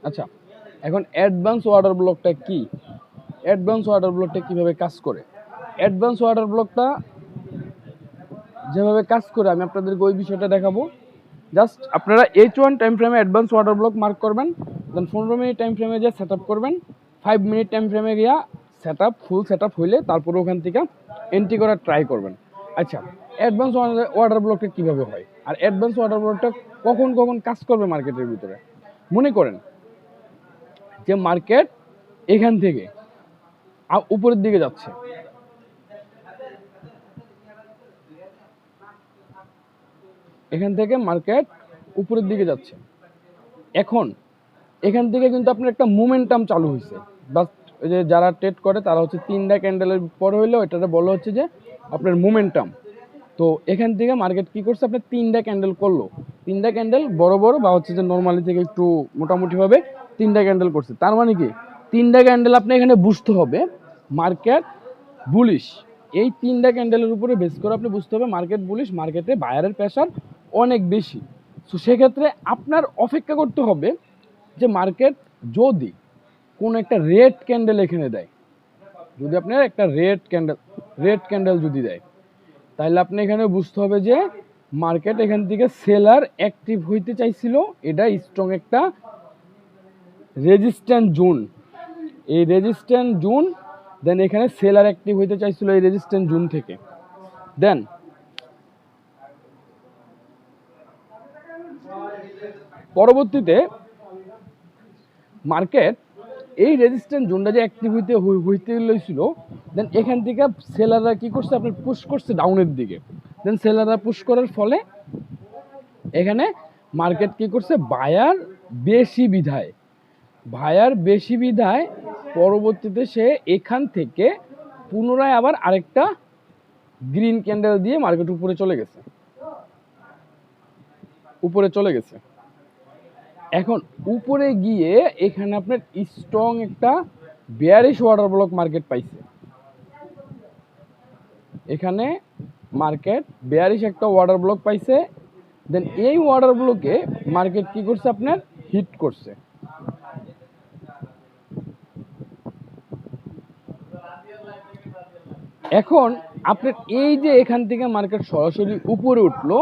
আচ্ছা, এখন advance order ব্লকটা কি? অ্যাডভান্স অর্ডার ব্লকটা কিভাবে কাজ করে? অ্যাডভান্স অর্ডার ব্লকটা যেভাবে কাজ করে আমি আপনাদেরকে ওই বিষয়টা দেখাবো। জাস্ট আপনারা H1 টাইম ফ্রেমে অ্যাডভান্স অর্ডার ব্লক মার্ক করবেন, দেন 15 মিনিট টাইম ফ্রেমে গিয়ে সেট আপ করবেন, 5 মিনিট টাইম ফ্রেমে গিয়া ফুল সেট আপ হইলে তারপরে ওখান থেকে এন্ট্রি করার ট্রাই করবেন। আচ্ছা, অ্যাডভান্স অর্ডার ব্লকটা কীভাবে হয় আর অ্যাডভান্স অর্ডার ব্লকটা কখন কখন কাজ করবে মার্কেটের ভিতরে? মনে করেন যে মার্কেট এখান থেকে উপরের দিকে যাচ্ছে, এখান থেকে মার্কেট উপরের দিকে যাচ্ছে। এখন এখান থেকে কিন্তু আপনার একটা মোমেন্টাম চালু হয়েছে। বাট ওই যে যারা ট্রেড করে তারা হচ্ছে 3টা ক্যান্ডেলের পরে হইলেও এটাতে বলা হচ্ছে যে আপনার মোমেন্টাম। তো এখান থেকে মার্কেট কি করছে, আপনার 3টা ক্যান্ডেল করলো, 3টা ক্যান্ডেল বড় বড় বা হচ্ছে যে নর্মালি থেকে একটু মোটামুটিভাবে 3টা ক্যান্ডেল করছে। তার মানে কি 3টা ক্যান্ডেল আপনি এখানে বুঝতে হবে মার্কেট বুলিশ। এই 3টা ক্যান্ডেলের উপরে বেস করে আপনি বুঝতে হবে মার্কেট বুলিশ, মার্কেটে বায়ারের প্রেশার অনেক বেশি। তো সেক্ষেত্রে আপনার অপেক্ষা করতে হবে যে মার্কেট যদি কোন একটা রেড ক্যান্ডেল এখানে দেয়, যদি আপনার একটা রেড ক্যান্ডেল যদি দেয়, তাহলে আপনি এখানে বুঝতে হবে যে মার্কেট এখান থেকে সেলার অ্যাক্টিভ হইতে চাইছিল, এটা স্ট্রং একটা রেজিস্ট্যান্ট জোন। এই রেজিস্ট্যান্ট জোন, দেন এখানে সেলার অ্যাক্টিভ হইতে চাইছিল এই রেজিস্ট্যান্ট জোন থেকে। দেন পরবর্তীতে মার্কেট এই রেজিস্ট্যান্ট জোনটা যে অ্যাক্টিভ হইতে লইছিল, দেন এখান থেকে সেলাররা কি করছে, আপনার পুশ করছে ডাউনের দিকে। দেন সেলাররা পুশ করার ফলে এখানে মার্কেট কি করছে, বায়ার বেশি বিধায় পরবর্তীতে সে এখান থেকে পুনরায় আবার আরেকটা গ্রিন ক্যান্ডেল দিয়ে মার্কেট উপরে চলে গেছে। এখন উপরে গিয়ে এখানে আপনার স্ট্রং একটা বেয়ারিশ ওয়াটার ব্লক মার্কেট পাইছে। এখানে মার্কেট বেয়ারিশ একটা ওয়াটার ব্লক পাইছে। দেন এই ওয়াটার ব্লকে মার্কেট কি করছে, আপনার হিট করছে। এখন আপনার এই যে এখান থেকে মার্কেট সরাসরি উপরে উঠলো,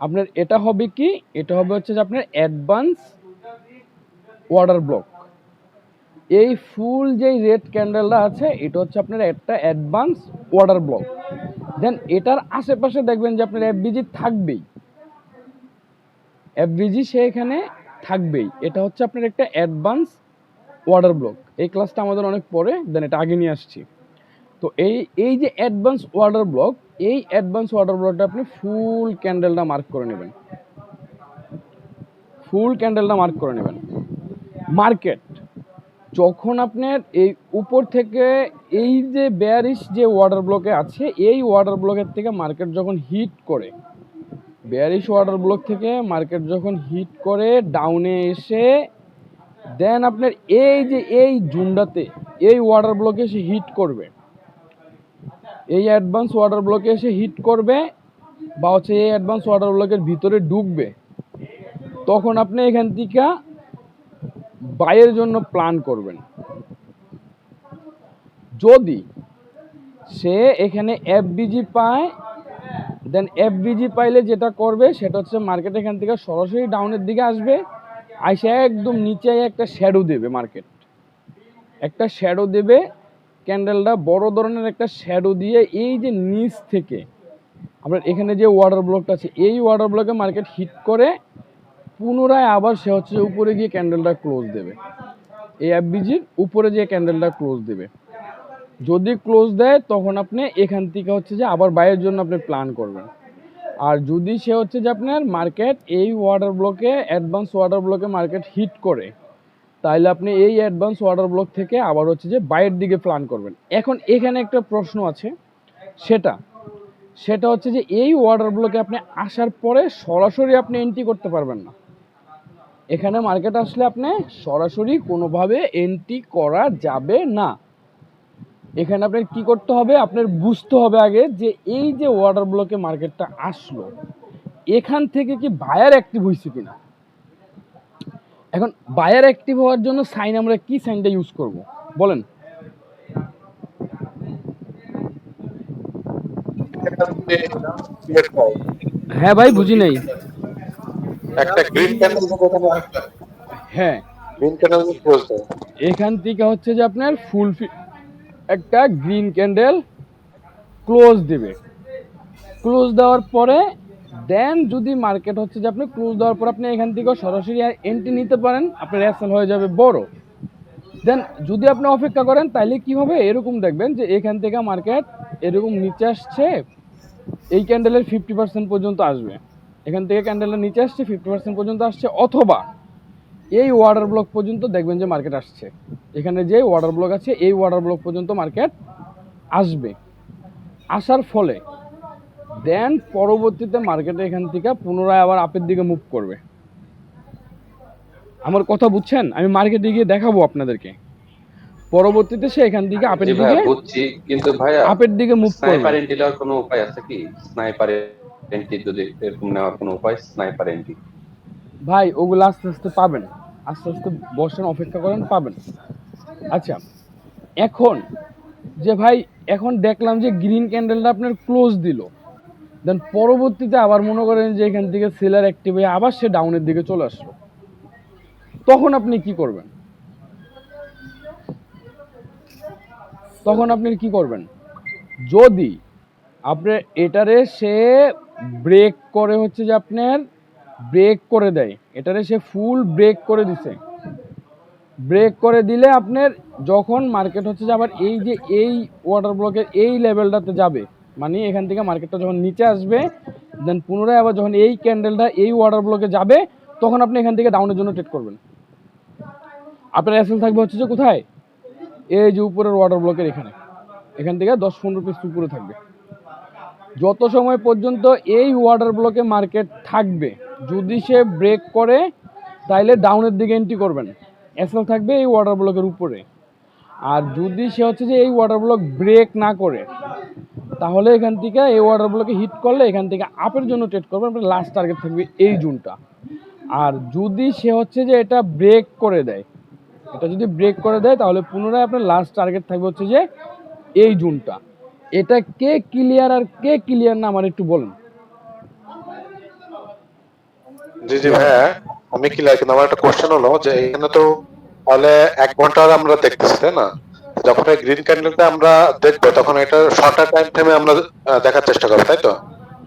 আপনার এটা হবে কি, এটা হবে হচ্ছে যে আপনার অ্যাডভান্স ওয়াটার ব্লক। এই ফুল যেই রেড ক্যান্ডেলটা আছে এটা হচ্ছে আপনার একটা অ্যাডভান্স ওয়াটার ব্লক। দেন এটার আশেপাশে দেখবেন যে আপনার এফবিজি থাকবেই, সে এখানে থাকবেই। এটা হচ্ছে আপনার একটা অ্যাডভান্স ওয়াটার ব্লক। এই ক্লাসটা আমাদের অনেক পরে, দেন এটা আগে নিয়ে আসছি। তো এই যে অ্যাডভান্স ওয়াটার ব্লক, এই অ্যাডভান্স ওয়াটার ব্লকটা আপনি ফুল ক্যান্ডেলটা মার্ক করে নেবেন। মার্কেট যখন আপনার এই উপর থেকে এই যে বেয়ারিশ যে ওয়াটার ব্লকে আছে, এই ওয়াটার ব্লকের থেকে মার্কেট যখন হিট করে, বেয়ারিশ ওয়াটার ব্লক থেকে মার্কেট যখন হিট করে ডাউনে এসে, দেন আপনার এই যে এই জোনটাতে এই ওয়াটার ব্লকে এসে হিট করবে, এই অ্যাডভান্স ওয়াটার ব্লকে এসে হিট করবে বা হচ্ছে এই অ্যাডভান্স ওয়াটার ব্লকের ভিতরে ঢুকবে, তখন আপনি এখান থেকে বাইয়ের জন্য প্ল্যান করবেন। যদি সে এখানে এফবিজি পায়, দেন এফবিজি পাইলে যেটা করবে সেটা হচ্ছে মার্কেট এখান থেকে সরাসরি ডাউনের দিকে আসবে, আইসা একদম নিচে একটা শ্যাডো দেবে। মার্কেট একটা শ্যাডো দেবে, ক্যান্ডেলটা বড় ধরনের একটা শ্যাডো দিয়ে এই যে নিচ থেকে আপনার এখানে যে ওয়াটার ব্লকটা আছে, এই ওয়াটার ব্লকে মার্কেট হিট করে পুনরায় আবার সে হচ্ছে উপরে গিয়ে ক্যান্ডেলটা ক্লোজ দেবে। এই এফবিজির উপরে যে ক্যান্ডেলটা ক্লোজ দেবে, যদি ক্লোজ দেয় তখন আপনি এখান থেকে হচ্ছে যে আবার বাইয়ের জন্য আপনি প্ল্যান করবেন। আর যদি সে হচ্ছে যে আপনার মার্কেট এই ওয়াটার ব্লকে অ্যাডভান্স ওয়াটার ব্লকে মার্কেট হিট করে, তাহলে আপনি এই অ্যাডভান্স ওয়াটার ব্লক থেকে আবার হচ্ছে যে বাইয়ের দিকে প্ল্যান করবেন। এখন এখানে একটা প্রশ্ন আছে, সেটা হচ্ছে যে এই ওয়াটার ব্লকে আপনি আসার পরে সরাসরি আপনি এন্ট্রি করতে পারবেন না। এখানে মার্কেট আসলে আপনি সরাসরি কোনোভাবে এন্ট্রি করা যাবে না। এখানে আপনার কি করতে হবে, আপনার বুঝতে হবে আগে যে এই যে ওয়াটার ব্লকে মার্কেটটা আসলো, এখান থেকে কি বায়ার অ্যাক্টিভ হয়েছে কিনা। এখন বায়ার অ্যাক্টিভ হওয়ার জন্য সাইন আমরা কি সাইনটা ইউজ করব বলেন? হ্যাঁ ভাই, বুঝি নাই। একটা গ্রিন ক্যান্ডেল হ্যাঁ, গ্রিন ক্যান্ডেল ক্লোজ দেয়। এখান থেকে হচ্ছে যে আপনার ফুল একটা গ্রিন ক্যান্ডেল ক্লোজ দেবে। ক্লোজ দেওয়ার পরে দেন যদি মার্কেট হচ্ছে যে আপনি ক্লোজ দেওয়ার পর আপনি এখান থেকে সরাসরি এন্ট্রি নিতে পারেন, আপনার অ্যাসেল হয়ে যাবে বড়। দেন যদি আপনি অপেক্ষা করেন তাহলে কি হবে, এরকম দেখবেন যে এখান থেকে মার্কেট এরকম নিচে আসছে, এই ক্যান্ডেলের 50% পর্যন্ত আসবে। এখান থেকে ক্যান্ডেলের নিচে আসছে 50% পর্যন্ত আসছে, অথবা এই ওয়াটার ব্লক পর্যন্ত দেখবেন যে মার্কেট আসছে। এখানে যে ওয়াটার ব্লক আছে এই ওয়াটার ব্লক পর্যন্ত মার্কেট আসবে। আসার ফলে দেন পরবর্তীতে মার্কেটে এখান থেকে পুনরায় আবার আপের দিকে মুভ করবে। আমার কথা বুঝছেন? আমি মার্কেটে গিয়ে দেখাবো আপনাদেরকে। পরবর্তীতে সে এখান থেকে আপের দিকে বুঝছি, কিন্তু ভাইয়া আপের দিকে মুভ করবে। স্নাইপার এন্ট্রি নেওয়ার কোনো উপায় আছে কি? স্নাইপার এন্ট্রি যদি এরকম নেওয়ার কোনো উপায়, স্নাইপার এন্ট্রি? ভাই ওগুলো আস্তে আস্তে পাবেন, আস্তে আস্তে বসেন, অপেক্ষা করেন, পাবেন। আচ্ছা, এখন যে ভাই এখন দেখলাম যে গ্রিন ক্যান্ডেলটা আপনার ক্লোজ দিল, দেন পরবর্তীতে আবার মনে করেন যে এখান থেকে সেলার অ্যাক্টিভ হয়ে আবার সে ডাউনের দিকে চলে আসলো, তখন আপনি কি করবেন? তখন আপনি কি করবেন? যদি আপনার এটারে সে ব্রেক করে হচ্ছে যে আপনার ব্রেক করে দেয়, এটারে সে ফুল ব্রেক করে দিছে, ব্রেক করে দিলে আপনার যখন মার্কেট হচ্ছে যে আবার এই যে এই ওয়াটার ব্লকের এই লেভেলটাতে যাবে, মানে এখান থেকে মার্কেটটা যখন নিচে আসবে, দেন পুনরায় আবার যখন এই ক্যান্ডেলটা এই ওয়াটার ব্লকে যাবে, তখন আপনি এখান থেকে ডাউনের জন্য ট্রেড করবেন। আপনার অ্যাসেল থাকবে হচ্ছে যে কোথায়, এই যে উপরের ওয়াটার ব্লকের এখানে, এখান থেকে 10-15 পিস উপরে থাকবে। যত সময় পর্যন্ত এই ওয়াটার ব্লকে মার্কেট থাকবে, যদি সে ব্রেক করে তাইলে ডাউনের দিকে এন্ট্রি করবেন, অ্যাসেল থাকবে এই ওয়াটার ব্লকের উপরে। আর যদি সে হচ্ছে যে এই ওয়াটার ব্লক ব্রেক না করে, তাহলে এখান থেকে এই ওয়াটার ব্লকে হিট করলে এখান থেকে আপের জন্য ট্রেড করবেন, আপনার লাস্ট টার্গেট থাকবে এই জোনটা। আর যদি সে হচ্ছে যে এটা ব্রেক করে দেয়, এটা যদি ব্রেক করে দেয় তাহলে পুনরায় আপনার লাস্ট টার্গেট থাকবে হচ্ছে যে এই জোনটা। এটা কে ক্লিয়ার আর কে ক্লিয়ার না আমার একটু বলেন। জি জি ভাইয়া, আমি কি লাগে আমার একটা কোশ্চেন হলো যে এখানে তো তাহলে 1 ঘন্টা আমরা দেখতেছি তাই না? যখন এই গ্রিন ক্যান্ডেলটা আমরা দেখবো তখন এটা শর্ট টাইম ফ্রেমে আমরা দেখার চেষ্টা করবো, তাই তো?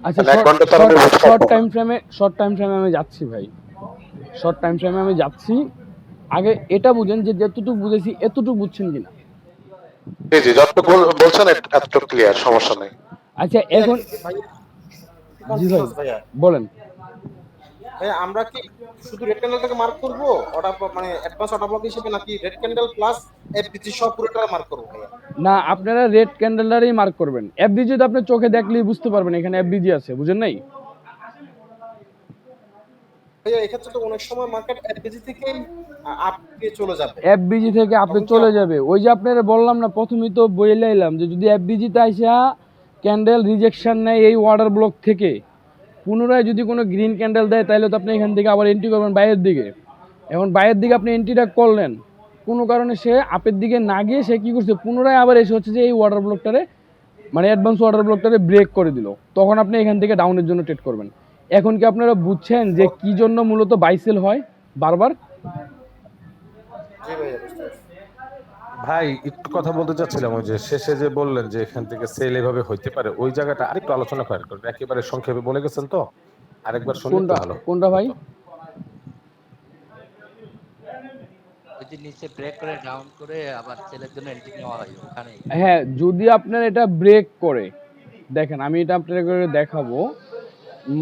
আচ্ছা, 1 ঘন্টা তো আমরা বুঝতে শর্ট পারবো না। টাইম ফ্রেমে আমি যাচ্ছি ভাই, শর্ট টাইম ফ্রেমে আমি যাচ্ছি। আগে এটা বুঝেন যে যতটুকু বুঝেছি এতটুকু বুঝছেন কিনা। জি জি, যতটুকু বলছেন এতটুকু ক্লিয়ার, সমস্যা নেই। আচ্ছা এখন জি ভাই বলেন। ভাই আমরা কি শুধু রেড ক্যান্ডেলটাকে মার্ক করব অর্ডার মানে অ্যাডভান্স অর্ডার ব্লক হিসেবে, নাকি রেড ক্যান্ডেল প্লাস এফবিসি সব পুরোটা মার্ক করব ভাইয়া? না, আপনারা রেড ক্যান্ডেলটারই মার্ক করবেন। এফবিজি তো আপনি চোখে দেখলেই বুঝতে পারবেন এখানে এফবিজি আছে, বুঝেন নাই? ভাইয়া এক্ষেত্রে তো অনেক সময় মার্কেট এফবিসি থেকেই আপ দিয়ে চলে যাবে। এফবিজি থেকে আপনি চলে যাবে, ওই যে আপনারা বললাম না প্রথমেই তো বইলে এলাম যে যদি এফবিজিতে আইসা ক্যান্ডেল রিজেকশন নেয় এই ওয়াটার ব্লক থেকে, পুনরায় যদি কোনো গ্রিন ক্যান্ডেল দেয় তাহলে তো আপনি এখান থেকে আবার এন্ট্রি করবেন বাইরের দিকে। এখন বাইরের দিকে আপনি এন্ট্রিটা করলেন, কোনো কারণে সে আপের দিকে না গিয়ে সে কী করছে, পুনরায় আবার এসে হচ্ছে যে এই ওয়াটার ব্লকটারে মানে অ্যাডভান্স ওয়াটার ব্লকটারে ব্রেক করে দিল, তখন আপনি এখান থেকে ডাউনের জন্য ট্রেড করবেন। এখন কি আপনারা বুঝছেন যে কি জন্য মূলত বাইসেল হয় বারবার? জি ভাইয়া, বুঝতে পারছি। ভাই একটু কথা বলতে চাচ্ছিলাম, ওই যে শেষে যে বললেন যে এখান থেকে সেল এভাবে হইতে পারে, ওই জায়গাটা আরেকটু আলোচনা করেন, কারণ একেবারে সংক্ষেপে বলে গেছেন তো, আরেকবার শুনলে কোনটা একটু ভালো কোনটা ভাই? ওই যে নিচে ব্রেক করে ডাউন করে আবার সেলের জন্য এন্ট্রি নেওয়া হয় ওখানে। হ্যাঁ, যদি আপনার এটা ব্রেক করে, দেখেন আমি এটা আপনাকে দেখাবো,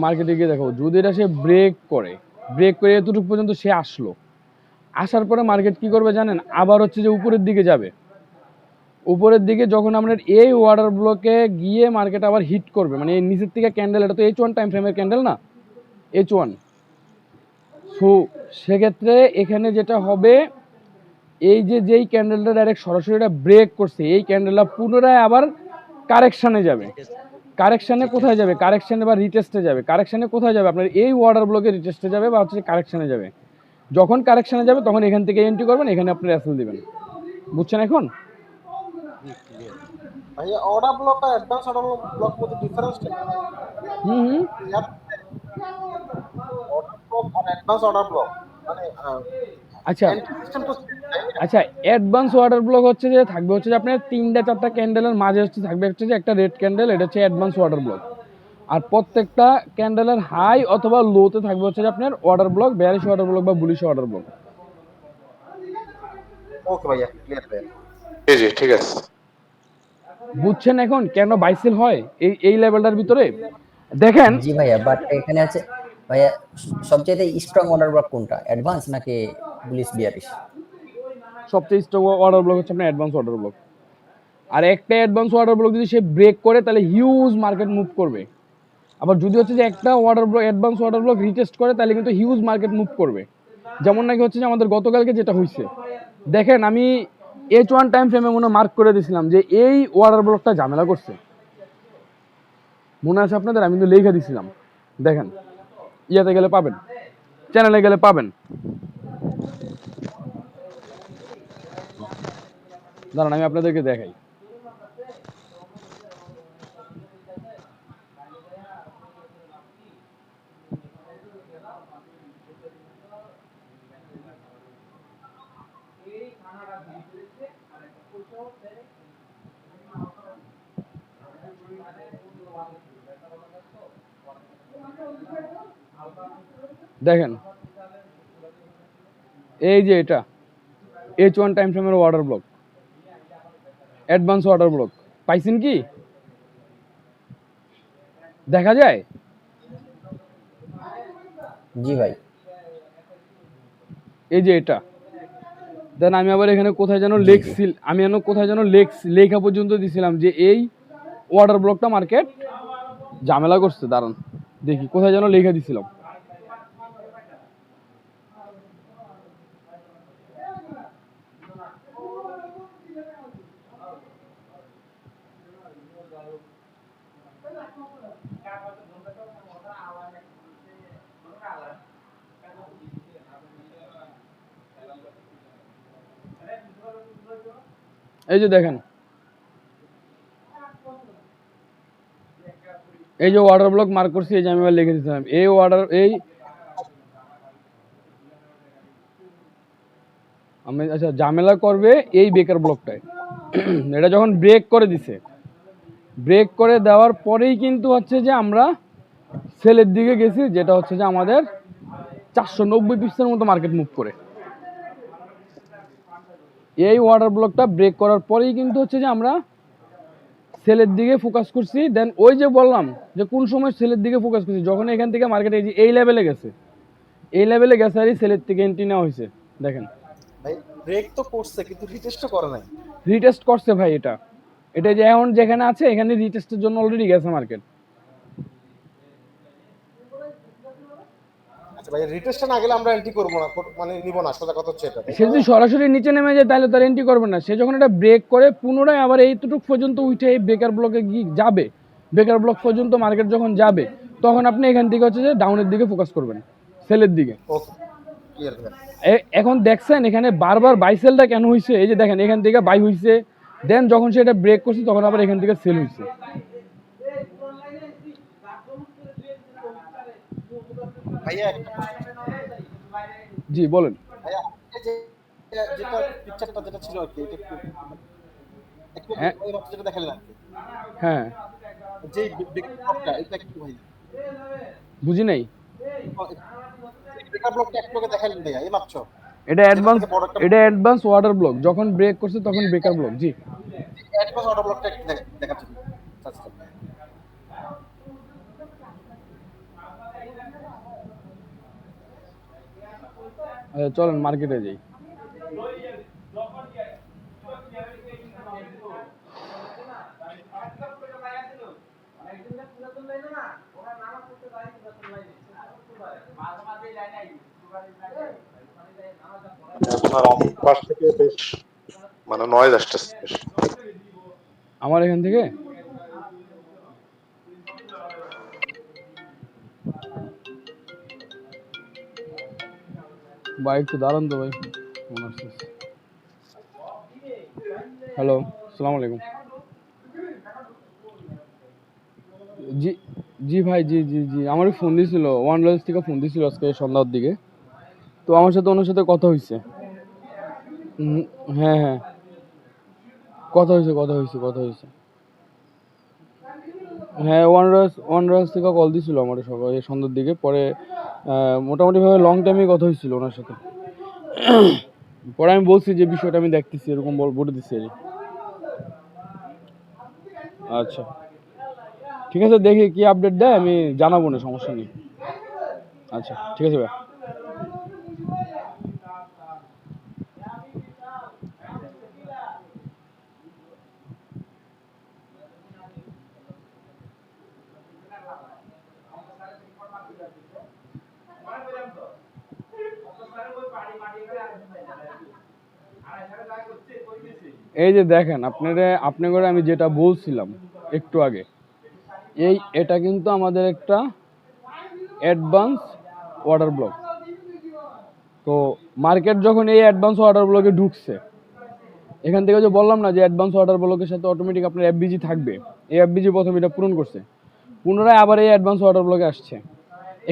মার্কেটে গিয়ে দেখাবো। যদি এটা সে ব্রেক করে এতটুকু পর্যন্ত সে আসলো, আসার পরে মার্কেট কি করবে জানেন, আবার হচ্ছে যে উপরের দিকে যাবে। উপরের দিকে যখন আমরা এই ওয়াটার ব্লকে গিয়ে মার্কেট আবার হিট করবে, মানে এই নিচের থেকে ক্যান্ডেল, এটা তো H1 টাইম ফ্রেমের ক্যান্ডেল না, H1। সো সেক্ষেত্রে এখানে যেটা হবে, এই যে যেই ক্যান্ডেলটা ডাইরেক্ট সরাসরি এটা ব্রেক করছে, এই ক্যান্ডেলটা পুনরায় আবার কারেকশানে যাবে। কারেকশানে কোথায় যাবে? কারেকশানে বা রিটেস্টে যাবে। কারেকশানে কোথায় যাবে? আপনার এই ওয়াটার ব্লকে রিটেস্টে যাবে বা হচ্ছে কারেকশানে যাবে। যখন কারেকশনে যাবে তখন এখান থেকে এন্ট্রি করবেন, এখানে আপনার অ্যাসেল দিবেন। বুঝছেন এখন? জি ক্লিয়ার। ভাইয়া অর্ডার ব্লক আর অ্যাডভান্স অর্ডার ব্লক মধ্যে ডিফারেন্সটা কি? হুম হুম অর্ডার ব্লক আর অ্যাডভান্স অর্ডার ব্লক মানে আচ্ছা এন্ট্রি সিস্টেম তো same, তাই না? আচ্ছা, অ্যাডভান্স ওয়াটার ব্লক হচ্ছে যে থাকবে হচ্ছে যে আপনার 3টা 4টা ক্যান্ডেলের মাঝে হচ্ছে থাকবে হচ্ছে যে একটা রেড ক্যান্ডেল, এটা হচ্ছে অ্যাডভান্স ওয়াটার ব্লক। আর প্রত্যেকটা ক্যান্ডেলের হাই অথবা লোতে থাকবে হচ্ছে যে আপনার water block, bearish water block বা বুলিশ ওয়াটার ব্লক। ওকে ভাইয়া, ক্লিয়ার ভাইয়া। জি জি ঠিক আছে। বুঝছেন এখন কেন বাইসেল হয় এই এই লেভেলটার ভিতরে? দেখেন, জি ভাইয়া, বাট এখানে আছে ভাইয়া, সবচেয়ে স্ট্রং অর্ডার ব্লক কোনটা, অ্যাডভান্স নাকি বুলিশ বিয়ারিশ? সবচেয়ে স্ট্রং ওয়াটার ব্লক হচ্ছে আপনার অ্যাডভান্স ওয়াটার ব্লক। আর একটা অ্যাডভান্স ওয়াটার ব্লক যদি সে ব্রেক করে তাহলে হিউজ মার্কেট মুভ করবে। আবার যদি হচ্ছে যে একটা water block advance water block retest করে তাহলে কিন্তু হিউজ মার্কেট মুভ করবে। যেমন নাকি হচ্ছে যে আমাদের গতকালকে যেটা হয়েছে, দেখেন আমি H1 টাইম ফ্রেমে মনে মার্ক করে দিয়েছিলাম যে এই ওয়াটার ব্লকটা ঝামেলা করছে, মনে আছে আপনাদের? আমি কিন্তু লেখা দিছিলাম, দেখেন ইয়াতে গেলে পাবেন, চ্যানেলে গেলে পাবেন। দাঁড়ান আমি আপনাদেরকে দেখাই। দেখেন এই যে এটা H1 টাইম ফ্রেমের water block, advance water block, পাইছেন কি? দেখা যায়? জি ভাই। এই যে এটা দেন আমি আবার এখানে কোথায় যেন আমি যেন কোথায় যেন লেখা পর্যন্ত দিছিলাম যে এই ওয়াটার ব্লকটা মার্কেট ঝামেলা করছে। দাঁড়ান দেখি কোথায় যেন লেখা দিছিলাম। এই যে দেখেন, এই যে ওয়াটার ব্লক মার্ক করছি, এই যে আমি আবার লিখে দিয়েছিলাম এই ওয়াটার এই আমি আচ্ছা ঝামেলা করবে এই বেকার ব্লকটায়। এটা যখন ব্রেক করে দিছে, ব্রেক করে দেওয়ার পরেই কিন্তু হচ্ছে যে আমরা সেলের দিকে গেছি, যেটা হচ্ছে যে আমাদের 490 পিসের মতো মার্কেট মুভ করে। এই ওয়াটার ব্লকটা ব্রেক করার পরেই কিন্তু হচ্ছে যে আমরা সেলের দিকে ফোকাস করছি। দেন ওই যে বললাম যে কোন সময় সেলের দিকে ফোকাস করছি, যখন এখান থেকে মার্কেট এই লেভেলে গেছে, এই লেভেলে গেছে আর সেলের থেকে এন্ট্রি নেওয়া হয়েছে। দেখেন ভাই ব্রেক তো করছে কিন্তু রিটেস্টও করে নাই। রিটেস্ট করছে ভাই, এটা এটা যে এখন যেখানে আছে এখানে রিটেস্টের জন্য অলরেডি গেছে মার্কেট। আচ্ছা ভাই, রিটেস্টে না গেলে আমরা এন্ট্রি করবো না, মানে নিব না, সোজা কথা হচ্ছে এটা। সে যদি সরাসরি নিচে নেমে যায় তাহলে তার এন্ট্রি করবে না। সে যখন এটা ব্রেক করে পুনরায় আবার এইটুকু পর্যন্ত উঠে এই বেকার ব্লকে গিয়ে যাবে, বেকার ব্লক পর্যন্ত মার্কেট যখন যাবে তখন আপনি এখান থেকে হচ্ছে যে ডাউনের দিকে ফোকাস করবেন, সেলের দিকে। ওকে, ক্লিয়ার ভাই। এখন দেখছেন এখানে বারবার বাই সেলটা কেন হয়েছে? এই যে দেখেন এখান থেকে বাই হয়েছে, দেন যখন সেটা ব্রেক করছে তখন আবার এখান থেকে সেল হয়েছে। ভাইয়া একটা question ছিল। জি বলেন। ভাইয়া এই যে যেটা পিকচারটা যেটা ছিল আর কি, এটা একটু একটু হ্যাঁ ওই মাত্র যেটা দেখালেন আর কি, হ্যাঁ যে ব্লকটা এটা একটু ভাই, বুঝি নাই। ব্রেকার ব্লকটা একটু আগে দেখালেন ভাইয়া এই মাত্র, এটা যেটা অ্যাডভান্স, থেকে বড় একটা এটা অ্যাডভান্স ওয়াটার ব্লক, যখন ব্রেক করছে তখন বেকার ব্লক। জি অ্যাডভান্স অর্ডার ব্লকটা একটু দেখাচ্ছেন। আচ্ছা চলেন মার্কেটে যাই। আপনার পাশ থেকে বেশ মানে নয়েজ আসতেছে বেশ। আমার এখান থেকে ভাই একটু দাঁড়ান তো ভাই, ফোন আসতেছে। হ্যালো, আসসালামু আলাইকুম। জি জি ভাই, জি জি জি, আমারও ফোন দিছিল, ওয়ান লঞ্চ থেকে ফোন দিছিল আজকে সন্ধ্যার দিকে। তো আমার সাথে ওনার সাথে কথা হয়েছে। হ্যাঁ হ্যাঁ, কথা হয়েছে। হ্যাঁ, ওয়ান রয়েস থেকে কল দিছিল আমার সকালে সন্ধ্যার দিকে। পরে মোটামুটি ভাবে লং টাইমে কথা হয়েছিল ওনার সাথে। পরে আমি বলছি যে বিষয়টা আমি দেখতেছি, এরকম বলে দিচ্ছি আর কি। আচ্ছা ঠিক আছে, দেখি কি আপডেট দেয় আমি জানাবো, না সমস্যা নেই। আচ্ছা ঠিক আছে ভাই। এই যে দেখেন আপনাদের আমি যেটা বলছিলাম একটু আগে, এটা কিন্তু আমাদের একটা অ্যাডভান্স অর্ডার ব্লক। তো মার্কেট যখন এই অ্যাডভান্স অর্ডার ব্লকে ঢুকছে, এখান থেকে যে বললাম না যে অ্যাডভান্স অর্ডার ব্লকের সাথে অটোমেটিক আপনার এফবিজি থাকবে, এই এফবিজি প্রথমে এটা পূরণ করছে, পুনরায় আবার এই অ্যাডভান্স অর্ডার ব্লকে আসছে।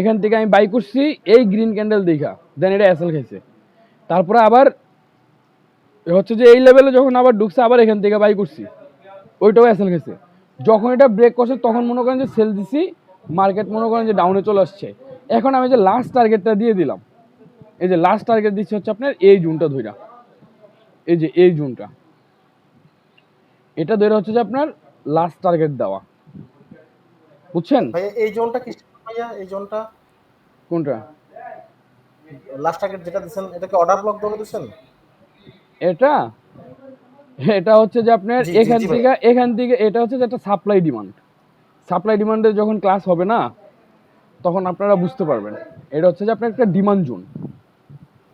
এখান থেকে আমি বাই করছি এই গ্রিন ক্যান্ডেল দেখা, দেন এটা এসএল খাইছে। তারপরে আবার হচ্ছে যে এই লেভেলে যখন আবার ঢুকছে, আবার এখান থেকে বাই করছি, ওইটাও এসএল খাইছে। যখন এটা ব্রেক করছে তখন মনে করেন যে সেল দিছি, মার্কেট মনে করেন যে ডাউনে চলে আসছে। এখন আমি যে লাস্ট টার্গেটটা দিয়ে দিলাম, এই যে লাস্ট টার্গেট দিচ্ছি হচ্ছে আপনার এই জুনটা ধইরা, এই যে এই জুনটা, এটা ধরে হচ্ছে যে আপনার লাস্ট টার্গেট দেওয়া, বুঝছেন? ভাইয়া এই জোনটা কি ভাইয়া, এই জোনটা কোনটা? লাস্ট টার্গেট যেটা দিছেন এটা কি অর্ডার ব্লক ধরে দিছেন? এটা এটা হচ্ছে যে আপনার জি, জি, এখান জি থেকে এটা হচ্ছে যে একটা সাপ্লাই ডিমান্ডের যখন ক্লাস হবে না, তখন আপনারা বুঝতে পারবেন। এটা হচ্ছে যে আপনার একটা ডিমান্ড জোন,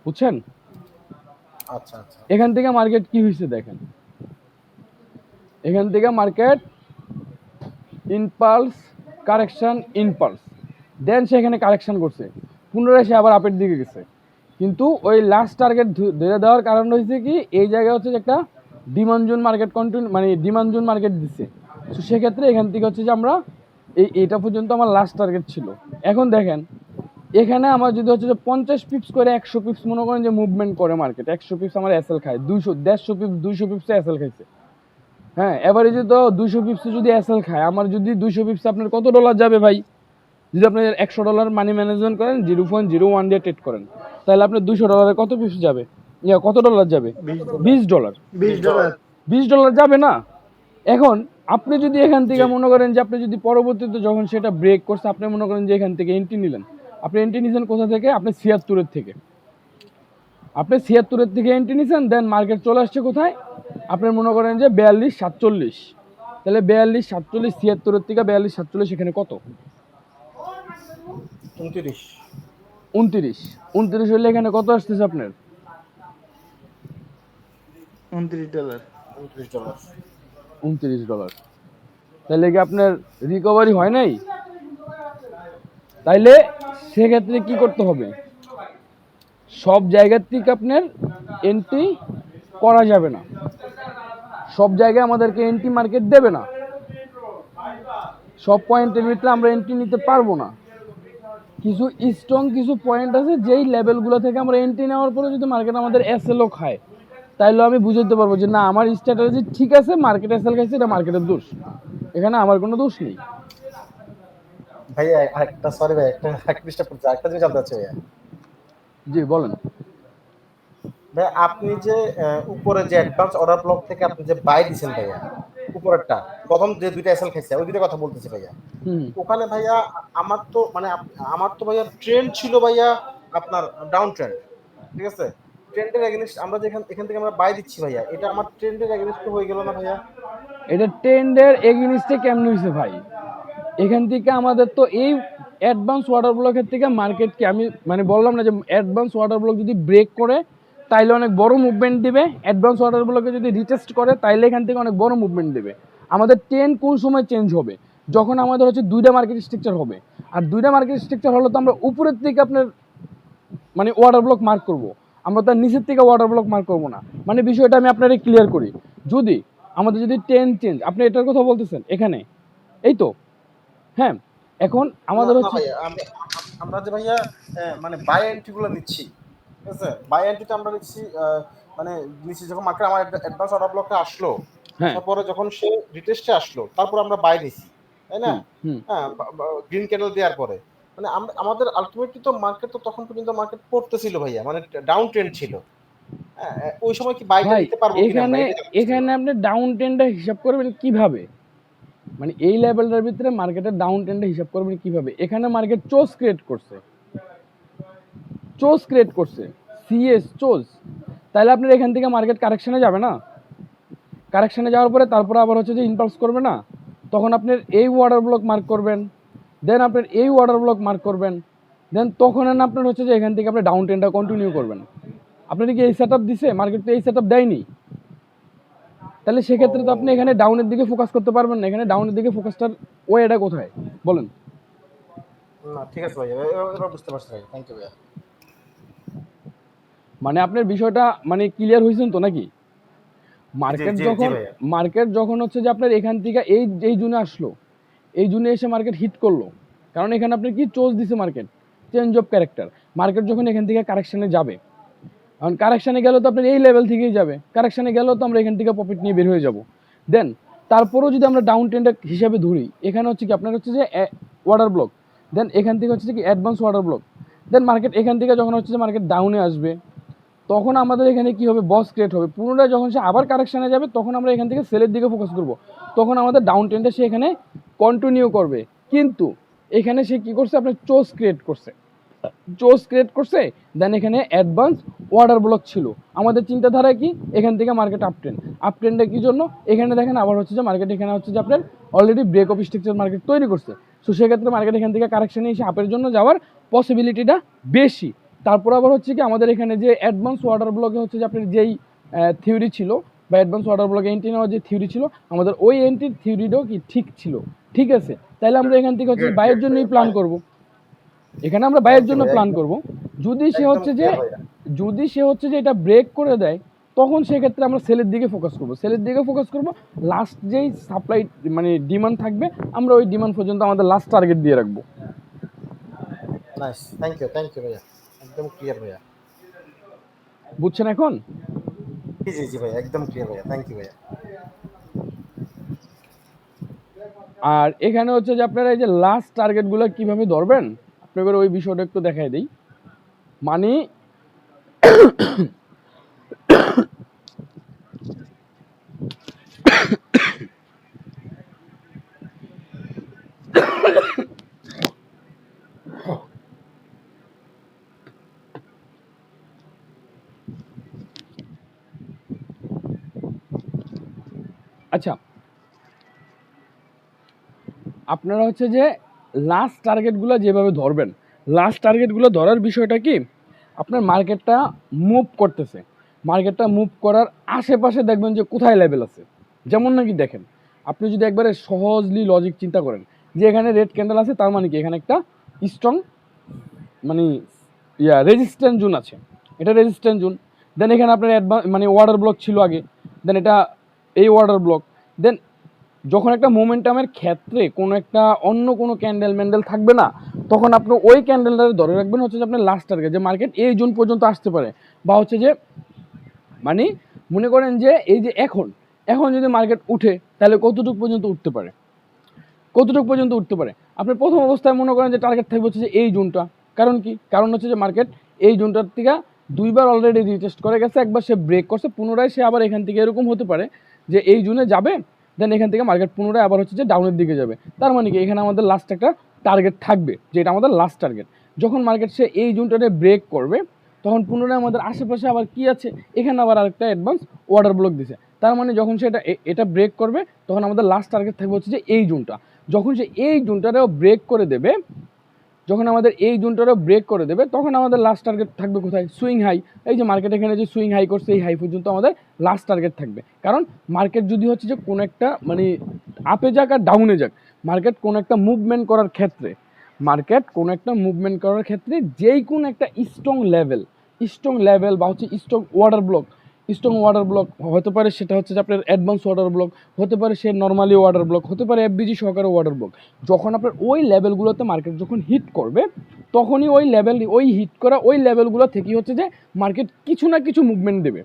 বুঝছেন? আচ্ছা আচ্ছা। এখান থেকে মার্কেট কি হয়েছে দেখেন, এখান থেকে মার্কেট ইনপালস ইনপালস, দেন সেখানে কারেকশন করছে, পুনরায় সে আবার আপের দিকে গেছে। কিন্তু ওই লাস্ট টার্গেট ধরে দেওয়ার কারণ হয়েছে কি, এই জায়গায় হচ্ছে যে একটা ডিমান্ড জোন মার্কেট মানে ডিমান্ড জোন মার্কেট দিচ্ছে। তো সেক্ষেত্রে এখান থেকে হচ্ছে যে আমরা এইটা পর্যন্ত আমার লাস্ট টার্গেট ছিল। এখন দেখেন এখানে আমার যদি হচ্ছে যে 50 পিপস করে 100 পিপস মনে করেন যে মুভমেন্ট করে মার্কেট, 100 পিপস আমার এসএল খায়, 150 পিপস 200 পিপসে এসএল খাইছে। হ্যাঁ, এভারেজে তো 200 পিপসে যদি এসএল খায়, আমার যদি 200 পিপসে আপনার কত ডলার যাবে ভাই? যদি আপনি $100 মানি ম্যানেজমেন্ট করেন, 0.01 দিয়ে ট্রেড করেন, তাহলে আপনার $200 কত পিপস যাবে? কত ডলার যাবে? $20। $20 যাবে না? এখন আপনি যদি এখান থেকে মনে করেন যে আপনি যদি পরবর্তীতে যখন সেটা ব্রেক করছে, আপনি মনে করেন যে এখান থেকে এন্ট্রি নিলেন, আপনি এন্ট্রি নিছেন কোথা থেকে? আপনি 76 থেকে, এন্ট্রি নিছেন, দেন মার্কেট চলে আসছে কোথায়? আপনি মনে করেন যে 42-47, তাহলে 42-47, 76 থেকে 42-47, এখানে কত? 29 হলে এখানে কত আসতেছে আপনার? $29। $29। তাহলে কি আপনার রিকভারি হয় নাই? তাইলে সেক্ষেত্রে কি করতে হবে? সব জায়গার থেকে আপনার এন্ট্রি করা যাবে না, সব জায়গায় আমাদেরকে এন্ট্রি মার্কেট দেবে না, সব পয়েন্টের ভিতরে আমরা এন্ট্রি নিতে পারবো না। কিছু স্ট্রং কিছু পয়েন্ট আছে, যেই লেভেলগুলো থেকে আমরা এন্ট্রি নেওয়ার পরে যদি মার্কেট আমাদের এসএলও খায়, তাইলে আমি বুঝতে পারবো যে না, আমার স্ট্র্যাটেজি ঠিক আছে, মার্কেট এসএল খাইছে, এটা মার্কেটের দোষ, এখানে আমার কোনো দোষ নেই। ভাইয়া আরেকটা, সরি ভাই, একটা ডিস্টার্ব করতে, আরেকটা জিনিস জানতে চাচ্ছি ভাইয়া। জি বলেন। ভাই আপনি যে উপরে যে অ্যাডভান্স অর্ডার ব্লক থেকে আপনি যে বাই দিছেন ভাইয়া, উপরেরটা প্রথম যে দুইটা এসএল খাইছে, ওই দুইটা কথা বলতেছি ভাইয়া। ওখানে ভাইয়া আমার তো ভাইয়া ট্রেন্ড ছিল ভাইয়া আপনার ডাউন ট্রেন্ড, ঠিক আছে? ট্রেন্ডের এগেইনস্ট আমরা এখান থেকে আমরা বাই দিচ্ছি ভাইয়া, এটা আমার ট্রেন্ডের এগেইনস্ট হয়ে গেল না ভাইয়া? এটা ট্রেন্ডের এগেইনস্টে কেমন হয়েছে ভাই? এখান থেকে আমাদের তো এই অ্যাডভান্স ওয়াটার ব্লকের থেকে মার্কেটকে আমি মানে বললাম না যে অ্যাডভান্স ওয়াটার ব্লক যদি ব্রেক করে তাইলে অনেক বড় মুভমেন্ট দিবে, অ্যাডভান্স ওয়াটার ব্লকে যদি রিটেস্ট করে তাইলে এখান থেকে অনেক বড় মুভমেন্ট দেবে। আমাদের ট্রেন্ড কোন সময় চেঞ্জ হবে? যখন আমাদের হচ্ছে দুইটা মার্কেট স্ট্রাকচার হবে, আর দুইটা মার্কেট স্ট্রাকচার হলে তো আমরা উপরের থেকে আপনার মানে ওয়াটার ব্লক মার্ক করব। আমরা তার নিচের থেকে ওয়াটার ব্লক মার্ক করবো না। মানে বিষয়টা আমি আপনাকে ক্লিয়ার করি, যদি আমাদের যদি টেন চেঞ্জ, আপনি এটার কথা বলতেছেন এখানে, এই তো হ্যাঁ, এখন আমাদের না হচ্ছে ভাইয়া, আমরা যে ভাইয়া মানে বাই এন্ট্রি গুলো নিচ্ছি, ঠিক আছে, বাই এন্ট্রিতে আমরা নিচ্ছি মানে নিচ্ছি যখন মার্কেট আমার অ্যাডভান্স অর্ডার ব্লকে আসলো, হ্যাঁ তারপরে যখন সে রিটেস্টে আসলো, তারপর আমরা বাই নিছি, তাই না? হুম হুম হ্যাঁ, গ্রিন ক্যান্ডেল দেওয়ার পরে মানে আমাদের আলটিমেটলি তো মার্কেট তো তখন পর্যন্ত মার্কেট পড়তেছিল ভাইয়া, মানে ডাউন ট্রেন্ড ছিল। হ্যাঁ, ওই সময় কি বাইটা ভাই, নিতে পারবো কিনা আমরা, এখানে এটা জানতে চাই। এখানে আপনি ডাউন ট্রেন্ডটা হিসাব করবেন কিভাবে? মানে এই লেভেলটার ভিতরে মার্কেটের ডাউন ট্রেন্ডটা হিসাব করবেন কিভাবে? এখানে মার্কেট চোজ ক্রিয়েট করছে, সিএস চোজ, তাহলে আপনার এখান থেকে মার্কেট কারেকশনে যাবে না? কারেকশনে যাওয়ার পরে তারপরে আবার হচ্ছে যে ইম্পালস করবে না, তখন আপনার এই ওয়াটার ব্লক মার্ক করবেন, দেন আপনার এই ওয়াটার ব্লক মার্ক করবেন, দেন তখন আপনার হচ্ছে যে এখান থেকে আপনি ডাউন ট্রেন্ডটা কন্টিনিউ করবেন। আপনার কি এই সেট আপ দিছে? মার্কেট তো এই সেট আপ দেয়নি, তাহলে সেক্ষেত্রে তো আপনি এখানে ডাউনের দিকে ফোকাস করতে পারবেন না। এখানে ডাউনের দিকে ফোকাসটার ওয়েটা কোথায় বলেন? না ঠিক আছে ভাইয়া, এবার বুঝতে পারছি ভাই, থ্যাংক ইউ ভাইয়া। মানে আপনার বিষয়টা মানে ক্লিয়ার হয়েছেন তো নাকি? জি জি জি ভাইয়া। মার্কেট যখন হচ্ছে যে আপনার এখান থেকে এই জুনে আসলো, এই জুনে এসে মার্কেট হিট করলো, কারণ এখানে আপনি কি চোজ দিছে market, change of character. Market যখন এখান থেকে কারেকশনে যাবে, কারণ কারেকশানে গেলেও তো আপনার এই লেভেল থেকেই যাবে, কারেকশানে গেলেও তো আমরা এখান থেকে প্রফিট নিয়ে বের হয়ে যাব। দেন তারপরেও যদি আমরা ডাউন ট্রেন্ডের হিসাবে ধরি, এখানে হচ্ছে কি আপনার হচ্ছে যে ওয়াটার ব্লক, দেন এখান থেকে হচ্ছে কি অ্যাডভান্স ওয়াটার ব্লক, দেন মার্কেট এখান থেকে যখন হচ্ছে যে মার্কেট ডাউনে আসবে, তখন আমাদের এখানে কি হবে, বস ক্রিয়েট হবে। পুনরায় যখন সে আবার কারেকশানে যাবে, তখন আমরা এখান থেকে সেলের দিকে ফোকাস করব, তখন আমাদের ডাউন ট্রেন্ডে সে এখানে কন্টিনিউ করবে। কিন্তু এখানে সে কি করছে, আপনার চোজ ক্রিয়েট করছে, দেন এখানে অ্যাডভান্স ওয়াটার ব্লক ছিল। আমাদের চিন্তাধারা কি, এখান থেকে মার্কেট আপ ট্রেন্ডে কি জন্য, এখানে দেখেন আবার হচ্ছে যে মার্কেট এখানে হচ্ছে যে আপনার already break of structure market তৈরি করছে। সো সেক্ষেত্রে মার্কেট এখান থেকে কারেকশানে এসে আপের জন্য যাওয়ার পসিবিলিটিটা বেশি। তারপর আবার হচ্ছে কি আমাদের এখানে যে অ্যাডভান্স ওয়াটার ব্লকে হচ্ছে যে আপনার যেই থিওরি ছিল, বা অ্যাডভান্স ওয়াটার ব্লকে এন্ট্রি নেওয়ার যে থিওরি ছিল, আমাদের ওই এন্ট্রির থিওরিটাও কি ঠিক ছিল। ঠিক আছে, তাহলে আমরা এখান থেকে হচ্ছে বাইয়ের জন্যই প্ল্যান করব, এখানে আমরা বাইয়ের জন্য প্ল্যান করব। যদি সে হচ্ছে যে এটা ব্রেক করে দেয়, তখন সেক্ষেত্রে আমরা সেলের দিকে ফোকাস করব। লাস্ট যেই সাপ্লাই মানে ডিমান্ড থাকবে, আমরা ওই ডিমান্ড পর্যন্ত আমাদের লাস্ট টার্গেট দিয়ে রাখবো। নাইস, থ্যাংক ইউ ভাইয়া, একদম ক্লিয়ার ভাইয়া। বুঝছেন এখন? জি জি জি ভাইয়া, একদম ক্লিয়ার ভাইয়া, থ্যাংক ইউ ভাইয়া। আর এখানে হচ্ছে যে আপনারা এই যে লাস্ট টার্গেটগুলো কিভাবে ধরবেন, আপনাদের ওই বিষয়টা একটু দেখাই দিই। মানে আচ্ছা, আপনারা হচ্ছে যে লাস্ট টার্গেটগুলো যেভাবে ধরবেন, লাস্ট টার্গেটগুলো ধরার বিষয়টা কি, আপনার মার্কেটটা মুভ করতেছে, মার্কেটটা মুভ করার আশেপাশে দেখবেন যে কোথায় লেভেল আছে। যেমন নাকি দেখেন, আপনি যদি একবারে সহজলি লজিক চিন্তা করেন যে এখানে রেড ক্যান্ডেল আছে, তার মানে কি এখানে একটা স্ট্রং মানে রেজিস্ট্যান্স জোন আছে, এটা রেজিস্ট্যান্স জোন। দেন এখানে আপনার মানে ওয়াটার ব্লক ছিল আগে, দেন এটা এই ওয়াটার ব্লক। দেন যখন একটা মোমেন্টামের ক্ষেত্রে কোনো একটা অন্য কোনো ক্যান্ডেল ম্যান্ডেল থাকবে না, তখন আপনি ওই ক্যান্ডেলটা ধরে রাখবেন হচ্ছে যে আপনার লাস্ট টার্গেট, যে মার্কেট এই জোন পর্যন্ত আসতে পারে, বা হচ্ছে যে মানে মনে করেন যে এই যে এখন যদি মার্কেট উঠে, তাহলে কতটুকু পর্যন্ত উঠতে পারে। আপনি প্রথম অবস্থায় মনে করেন যে টার্গেট থাকবে হচ্ছে যে এই জোনটা। কারণ হচ্ছে যে মার্কেট এই জোনটার থেকে দুইবার অলরেডি রিটেস্ট করে গেছে, একবার সে ব্রেক করছে, পুনরায় সে আবার এখান থেকে এরকম হতে পারে যে এই জোনে যাবে, দেন এখান থেকে মার্কেট পুনরায় আবার হচ্ছে যে ডাউনের দিকে যাবে। তার মানে কি এখানে আমাদের লাস্ট একটা টার্গেট থাকবে, যে এটা আমাদের লাস্ট টার্গেট। যখন মার্কেট সে এই জোনটাতে ব্রেক করবে, তখন পুনরায় আমাদের আশেপাশে আবার কি আছে, এখানে আবার আরেকটা অ্যাডভান্স ওয়াটার ব্লক দিছে। তার মানে যখন সে এটা ব্রেক করবে, তখন আমাদের লাস্ট টার্গেট থাকবে হচ্ছে যে এই জোনটা। যখন সে এই জোনটারেও ব্রেক করে দেবে, তখন আমাদের লাস্ট টার্গেট থাকবে কোথায়, সুইং হাই। এই যে মার্কেট এখানে যে সুইং হাই করছে, এই হাই পর্যন্ত আমাদের লাস্ট টার্গেট থাকবে। কারণ মার্কেট যদি হচ্ছে যে কোনো একটা মানে আপে যাক আর ডাউনে যাক, মার্কেট কোনো একটা মুভমেন্ট করার ক্ষেত্রে যেই কোনো একটা স্ট্রং স্ট্রং লেভেল বা হচ্ছে স্ট্রং ওয়াটার ব্লক হতে পারে, সেটা হচ্ছে যে আপনার অ্যাডভান্স ওয়াটার ব্লক হতে পারে, সে নর্মালি ওয়াটার ব্লক হতে পারে, এফবিজি সহকারে ওয়াটার ব্লক। যখন আপনার ওই লেভেলগুলোতে মার্কেট যখন হিট করবে, তখনই ওই হিট করা ওই লেভেলগুলো থেকেই হচ্ছে যে মার্কেট কিছু না কিছু মুভমেন্ট দেবে,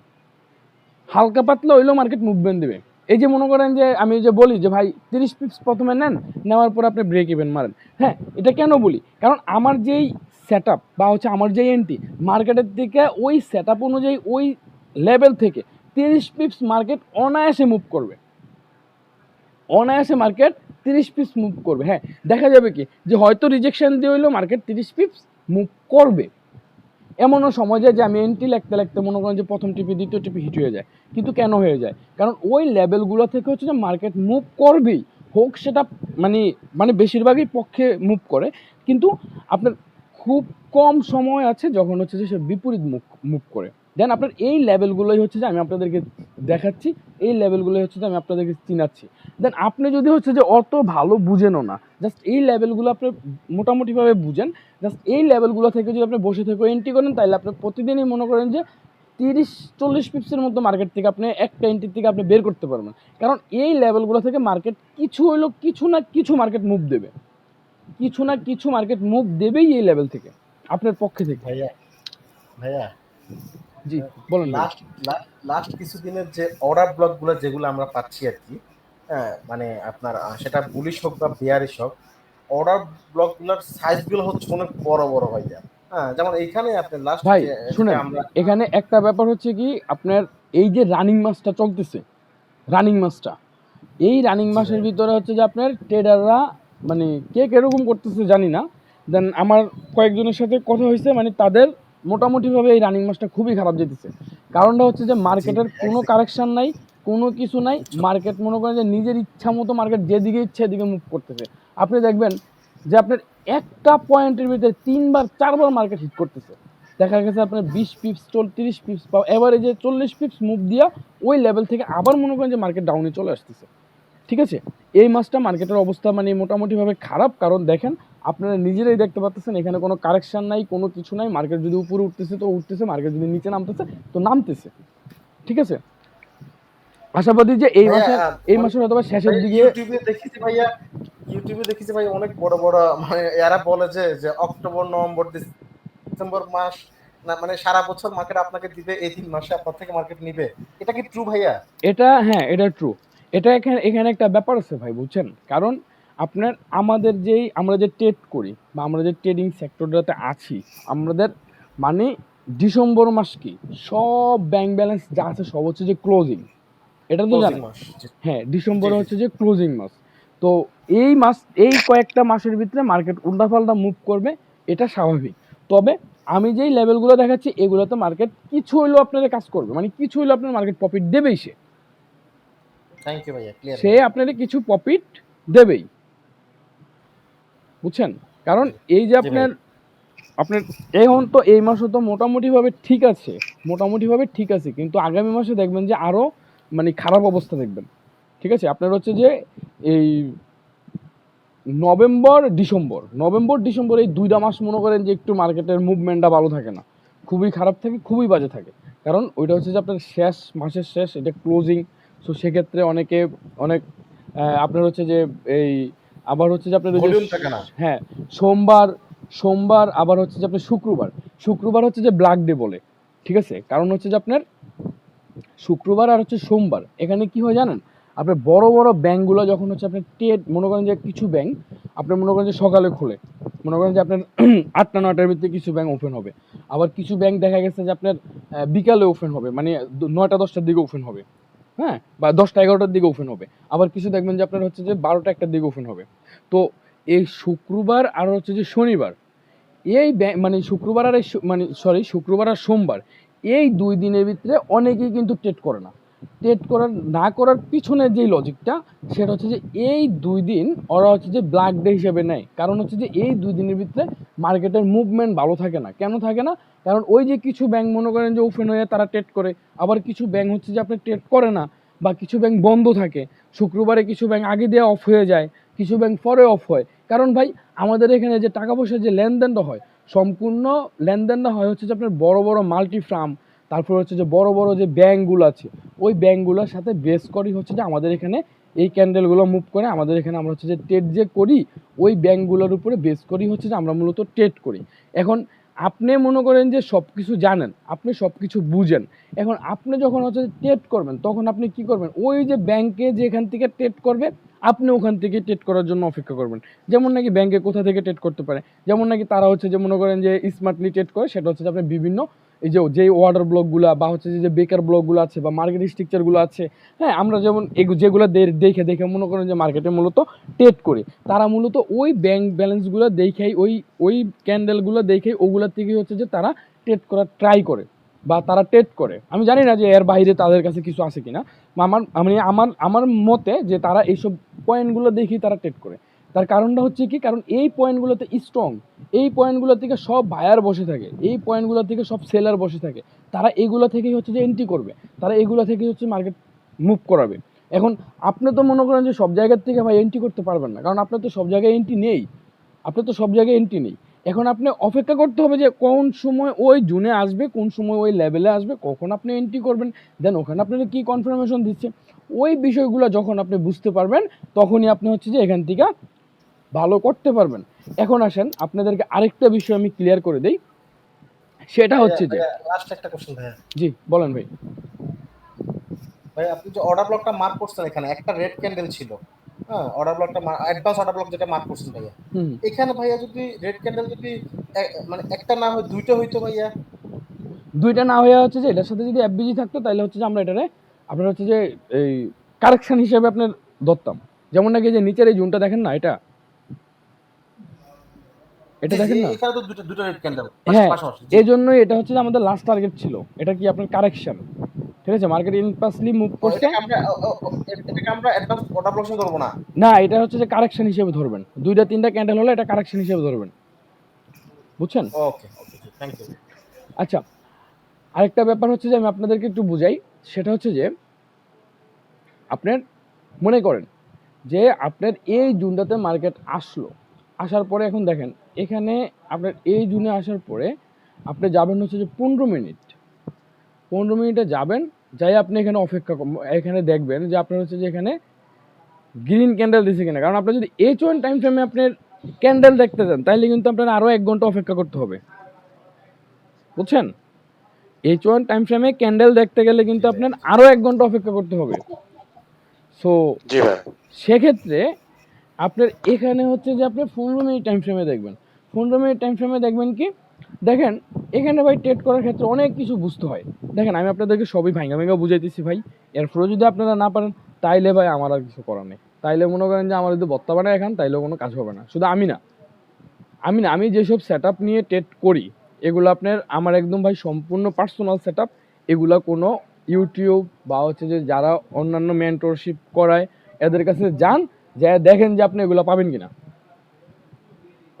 হালকা পাতলা হইলেও মার্কেট মুভমেন্ট দেবে। এই যে মনে করেন যে আমি যে বলি যে ভাই 30 পিপস প্রথমে নেন, নেওয়ার পর আপনি ব্রেক ইভেন মারেন। হ্যাঁ, এটা কেন বলি? কারণ আমার যেই সেট আপ বা হচ্ছে আমার যেই এন্ট্রি, মার্কেটের দিকে ওই সেট আপ অনুযায়ী ওই লেভেল থেকে 30 পিপস মার্কেট অনায়াসে মুভ করবে, অনায়াসে মার্কেট 30 পিপস মুভ করবে। হ্যাঁ, দেখা যাবে কি যে হয়তো রিজেকশন দিয়ে হইলেও মার্কেট 30 পিপস মুভ করবে। এমনও সময় যায় যে আমি এন্ট্রি লাগতে মনে করেন যে প্রথম টিপি দ্বিতীয় টিপি হিট হয়ে যায়। কিন্তু কেন হয়ে যায়? কারণ ওই লেভেলগুলো থেকে হচ্ছে যে মার্কেট মুভ করবেই, হোক সেটা মানে বেশিরভাগই পক্ষে মুভ করে, কিন্তু আপনার খুব কম সময় আছে যখন হচ্ছে যে সে বিপরীত মুভ করে। দেন আপনার এই লেভেলগুলোই হচ্ছে যে আমি আপনাদেরকে দেখাচ্ছি, এই লেভেলগুলোই হচ্ছে যে আমি আপনাদেরকে চিনাচ্ছি। দেন আপনি যদি হচ্ছে যে অত ভালো বুঝেনও না, জাস্ট এই লেভেলগুলো আপনি মোটামুটিভাবে বুঝেন, জাস্ট এই লেভেলগুলো থেকে যদি আপনি বসে থেকে এন্ট্রি করেন, তাহলে আপনি প্রতিদিনই মনে করেন যে 30-40 পিপসের মতো মার্কেট থেকে আপনি একটা এন্ট্রি থেকে আপনি বের করতে পারবেন। কারণ এই লেভেলগুলো থেকে মার্কেট কিছু না কিছু মার্কেট মুভ দেবে, কিছু না কিছু মার্কেট মুভ দেবেই এই লেভেল থেকে আপনার পক্ষে থেকে। ভাইয়া জি বলেন ভাই। লাস্ট কিছুদিনের যে অর্ডার ব্লকগুলো যেগুলো আমরা পাচ্ছি আর কি, হ্যাঁ মানে আপনার সেটা বুলিশ হোক বা বেয়ারিশ হোক, অর্ডার ব্লকগুলোর সাইজগুলো হচ্ছে অনেক বড় বড় ভাইয়া। হ্যাঁ, যেমন এইখানে আপনি লাস্ট ভাই যে শুনেন, আমরা এখানে একটা ব্যাপার হচ্ছে কি, আপনার এই যে রানিং মাসটা চলতেছে, রানিং মাসটা, এই রানিং মাসের ভিতরে হচ্ছে যে আপনার ট্রেডাররা মানে কে কিরকম করতেছে জানি না। দেন আমার কয়েকজনের সাথে কথা হয়েছে, মানে তাদের মোটামুটিভাবে এই রানিং মাসটা খুবই খারাপ যেতেছে। কারণটা হচ্ছে যে মার্কেটের কোনো কারেকশন নাই, কোনো কিছু নাই, মার্কেট মনে করেন যে নিজের ইচ্ছা মতো মার্কেট যেদিকে ইচ্ছা এদিকে মুভ করতেছে। আপনি দেখবেন যে আপনার একটা পয়েন্টের ভিতরে 3-4বার মার্কেট হিট করতেছে। দেখা গেছে আপনার 20 পিপস 30 পিপস বা এভারেজে 40 পিপস মুভ দিয়া ওই লেভেল থেকে আবার মনে করেন যে মার্কেট ডাউনে চলে আসতেছে। ঠিক আছে, এই মাসটা মার্কেটের অবস্থা মানে মোটামুটিভাবে খারাপ। কারণ দেখেন, আপনারা নিজেরাই দেখতে পাচ্ছেন এখানে কোনো কারেকশন নাই, কোনো কিছু নাই। মার্কেট যদি উপরে উঠতেছে তো উঠতেছে, মার্কেট যদি নিচে নামতেছে তো নামতেছে। ঠিক আছে, আশাবাদী যে এই মাসের হয়তো শেষের দিকে ইউটিউবে দেখেছি ভাই অনেক বড় বড় মানে এরা বলে যে অক্টোবর নভেম্বর ডিসেম্বর মাস না, মানে সারা বছর মার্কেট আপনাকে দিবে, এই 3 মাসে আপনার থেকে মার্কেট নিবে। এটা কি ট্রু ভাইয়া? এটা, হ্যাঁ এটা ট্রু। এটা এখানে একটা ব্যাপার আছে ভাই, বুঝছেন? কারণ আপনার আমরা যে ট্রেড করি বা আমরা যে ট্রেডিং সেক্টরটাতে আছি, আমাদের মানে ডিসেম্বর মাস কি সব ব্যাংক ব্যালেন্স যা আছে সব হচ্ছে যে ক্লোজিং, এটা তো জানেন। হ্যাঁ, ডিসেম্বর হচ্ছে যে ক্লোজিং মাস। তো এই কয়েকটা মাসের ভিতরে মার্কেট উল্টাপাল্টা মুভ করবে, এটা স্বাভাবিক। তবে আমি যেই লেভেলগুলো দেখাচ্ছি এগুলোতে মার্কেট কিছু হইলেও আপনাদের কাজ করবে, মানে কিছু হইলেও আপনার মার্কেট প্রফিট দেবেই, থ্যাংক ইউ ভাইয়া, ক্লিয়ার। সে আপনাদের কিছু প্রফিট দেবেই, বুঝছেন? কারণ এই যে আপনার এখন তো এই মাসে তো মোটামুটিভাবে ঠিক আছে, কিন্তু আগামী মাসে দেখবেন যে আরো মানে খারাপ অবস্থা দেখবেন। ঠিক আছে, আপনার হচ্ছে যে এই নভেম্বর ডিসেম্বর এই 2টা মাস মনে করেন যে একটু মার্কেটের মুভমেন্টটা ভালো থাকে না, খুবই খারাপ থাকে, খুবই বাজে থাকে। কারণ ওইটা হচ্ছে যে আপনার মাসের শেষ, এটা ক্লোজিং। সো সেক্ষেত্রে অনেক আপনার হচ্ছে যে এই আবার হচ্ছে যে আপনার হ্যাঁ সোমবার আবার হচ্ছে যে আপনার শুক্রবার হচ্ছে যে ব্ল্যাক ডে বলে। ঠিক আছে, কারণ হচ্ছে যে আপনার শুক্রবার আর হচ্ছে সোমবার এখানে কি হয় জানেন, আপনার বড় বড় ব্যাংকগুলো যখন হচ্ছে আপনার ট্রেড, মনে করেন যে কিছু ব্যাংক আপনার মনে করেন যে সকালে খোলে, মনে করেন যে আপনার 8টা-9টার ভিতরে কিছু ব্যাংক ওপেন হবে। আবার কিছু ব্যাংক দেখা গেছে যে আপনার বিকালে ওপেন হবে, মানে 9টা-10টার দিকে ওপেন হবে, হ্যাঁ, বা 10টা-11টার দিকে ওপেন হবে। আবার কিছু দেখবেন যে আপনার হচ্ছে যে 12টা-1টার দিকে ওপেন হবে। তো এই শুক্রবার আর হচ্ছে যে শনিবার, এই মানে শুক্রবার আর সোমবার, এই 2 দিনের ভিতরে অনেকেই কিন্তু ট্রেড করে না। ট্রেড করার পিছনে যেই লজিকটা, সেটা হচ্ছে যে এই 2 দিন ওরা হচ্ছে যে ব্ল্যাক ডে হিসেবে নেয়। কারণ হচ্ছে যে এই 2 দিনের ভিতরে মার্কেটের মুভমেন্ট ভালো থাকে না। কেন থাকে না? কারণ ওই যে কিছু ব্যাংক মনে করেন যে ওপেন হয়ে তারা ট্রেড করে, আবার কিছু ব্যাংক হচ্ছে যে আপনার ট্রেড করে না, বা কিছু ব্যাংক বন্ধ থাকে। শুক্রবারে কিছু ব্যাংক আগে দিয়ে অফ হয়ে যায়, কিছু ব্যাংক পরে অফ হয়। কারণ ভাই আমাদের এখানে যে টাকা পয়সার যে লেনদেনটা হয় সম্পূর্ণ লেনদেনটা হয় হচ্ছে যে আপনার বড় বড় মাল্টি ফার্ম, তারপর হচ্ছে যে বড় বড় যে ব্যাংকগুলো আছে ওই ব্যাংকগুলোর সাথে বেস করি হচ্ছে যে আমাদের এখানে এই ক্যান্ডেলগুলো মুভ করে। আমাদের এখানে আমরা হচ্ছে যে ট্রেড যে করি ওই ব্যাংকগুলোর উপরে বেস করি হচ্ছে যে আমরা মূলত ট্রেড করি। এখন আপনি মনে করেন যে সব কিছু জানেন, আপনি সব কিছু বুঝেন, এখন আপনি যখন হচ্ছে ট্রেড করবেন তখন আপনি কি করবেন, ওই যে ব্যাংকে যেখান থেকে ট্রেড করবে আপনি ওখান থেকে ট্রেড করার জন্য অপেক্ষা করবেন। যেমন নাকি ব্যাংকে কোথা থেকে ট্রেড করতে পারে, যেমন নাকি তারা হচ্ছে যে মনে করেন যে স্মার্টলি ট্রেড করে, সেটা হচ্ছে যে আপনি বিভিন্ন এই যে অর্ডার ব্লকগুলো বা হচ্ছে যে বেকার ব্লকগুলো আছে বা মার্কেট স্ট্রাকচারগুলো আছে, হ্যাঁ আমরা যেমন যেগুলো দেখে দেখে মনে করেন যে মার্কেটে মূলত ট্রেড করি, তারা মূলত ওই ব্যাংক ব্যালেন্সগুলো দেখেই ওই ক্যান্ডেলগুলো দেখেই ওগুলোর থেকেই হচ্ছে যে তারা ট্রেড করার ট্রাই করে বা তারা ট্রেড করে। আমি জানি না যে এর বাইরে তাদের কাছে কিছু আছে কিনা, আমার মতে যে তারা এইসব পয়েন্টগুলো দেখেই তারা ট্রেড করে। তার কারণটা হচ্ছে কি, কারণ এই পয়েন্টগুলোতে স্ট্রং, এই পয়েন্টগুলো থেকে সব বায়ার বসে থাকে, এই পয়েন্টগুলো থেকে সব সেলার বসে থাকে, তারা এগুলো থেকেই হচ্ছে যে এন্ট্রি করবে, তারা এগুলো থেকেই হচ্ছে মার্কেট মুভ করাবে। এখন আপনি তো মনে করেন যে সব জায়গার থেকে ভাই এন্ট্রি করতে পারবেন না, কারণ আপনার তো সব জায়গায় এন্ট্রি নেই, আপনার তো সব জায়গায় এন্ট্রি নেই। এখন আপনি অপেক্ষা করতে হবে যে কোন সময় ওই জুনে আসবে, কোন সময় ওই লেভেলে আসবে, কখন আপনি এন্ট্রি করবেন, দেন ওখানে আপনাকে কী কনফার্মেশন দিচ্ছে, ওই বিষয়গুলো যখন আপনি বুঝতে পারবেন তখনই আপনি হচ্ছে যে এখান থেকে ভালো করতে পারবেন। এখন আসেন আপনাদেরকে আরেকটা বিষয় আমি ক্লিয়ার করে দেই, সেটা হচ্ছে যে লাস্ট একটা কোশ্চেন ভাইয়া। জি বলেন ভাই। ভাই আপনি যে অর্ডার ব্লকটা মার্ক করছেন, এখানে একটা রেড ক্যান্ডেল ছিল, হ্যাঁ অর্ডার ব্লকটা অ্যাডভান্স অর্ডার ব্লক যেটা মার্ক করছেন ভাইয়া, হুম, এখানে ভাইয়া যদি রেড ক্যান্ডেল যদি মানে একটা না হয় দুইটা হইতো ভাইয়া, দুইটা না হয়ে হচ্ছে যে এটার সাথে যদি এফবিজি থাকতো তাহলে হচ্ছে যে আমরা এটারে আপনার হচ্ছে যে এই কারেকশন হিসেবে আপনার ধরতাম। যেমন নাকি যে নিচের এই জুনটা দেখেন না, এটা দেখেন না, এখানে তো দুটো দুটো রেড ক্যান্ডেল হ্যাঁ পাশাপাশি। এই জন্যই এটা হচ্ছে যে আমাদের লাস্ট টার্গেট ছিল, এটা কি আপনার কারেকশন, ঠিক আছে, মার্কেট ইনপাসলি মুভ করছে। এটাকে আমরা অ্যাডভান্স অর্ডার ব্লক হিসেবে ধরবো না। না, এটা হচ্ছে যে কারেকশন হিসেবে ধরবেন, দুইটা তিনটা ক্যান্ডেল হলে এটা কারেকশন হিসেবে ধরবেন, বুঝছেন? ওকে ওকে থ্যাংক ইউ। আচ্ছা, আরেকটা ব্যাপার হচ্ছে যে আমি আপনাদেরকে একটু বুঝাই, সেটা হচ্ছে যে আপনার মনে করেন যে আপনার এই জুনটাতে মার্কেট আসলো, আসার পরে এখন দেখেন এখানে আপনার এই জুনে আসার পরে আপনি যাবেন হচ্ছে যে 15 মিনিটে যাবেন, যাই আপনি এখানে অপেক্ষা এখানে দেখবেন যে আপনার হচ্ছে যে এখানে গ্রিন ক্যান্ডেল দিছে কিনা, কারণ আপনি যদি H1 টাইম ফ্রেমে আপনার ক্যান্ডেল দেখতে চান তাহলে কিন্তু আপনার আরও 1 ঘন্টা অপেক্ষা করতে হবে, বুঝছেন? H1 টাইম ফ্রেমে ক্যান্ডেল দেখতে গেলে কিন্তু আপনার আরও 1 ঘন্টা অপেক্ষা করতে হবে। সো জি ভাই। সেক্ষেত্রে আপনার এখানে হচ্ছে যে আপনি 15 মিনিট টাইম ফ্রেমে দেখবেন, 15 মিনিট টাইম ফ্রেমে দেখবেন কি, দেখেন এখানে ভাই ট্রেড করার ক্ষেত্রে অনেক কিছু বুঝতে হয়। দেখেন আমি আপনাদেরকে সবই ভাঙা বুঝাইতেছি ভাই, এরপরে যদি আপনারা না পারেন তাইলে ভাই আমার আর কিছু করার নেই, তাইলে মনে করেন যে আমার যদি বত্তা বানায় এখন তাইলেও কোনো কাজ হবে না। শুধু আমি যেসব সেট আপ নিয়ে ট্রেড করি এগুলো আপনার আমার একদম ভাই সম্পূর্ণ পার্সোনাল সেট আপ, এগুলো কোনো ইউটিউব বা হচ্ছে যে যারা অন্যান্য মেন্টরশিপ করায় এদের কাছে যান, যা দেখেন যে আপনি এগুলো পাবেন কিনা।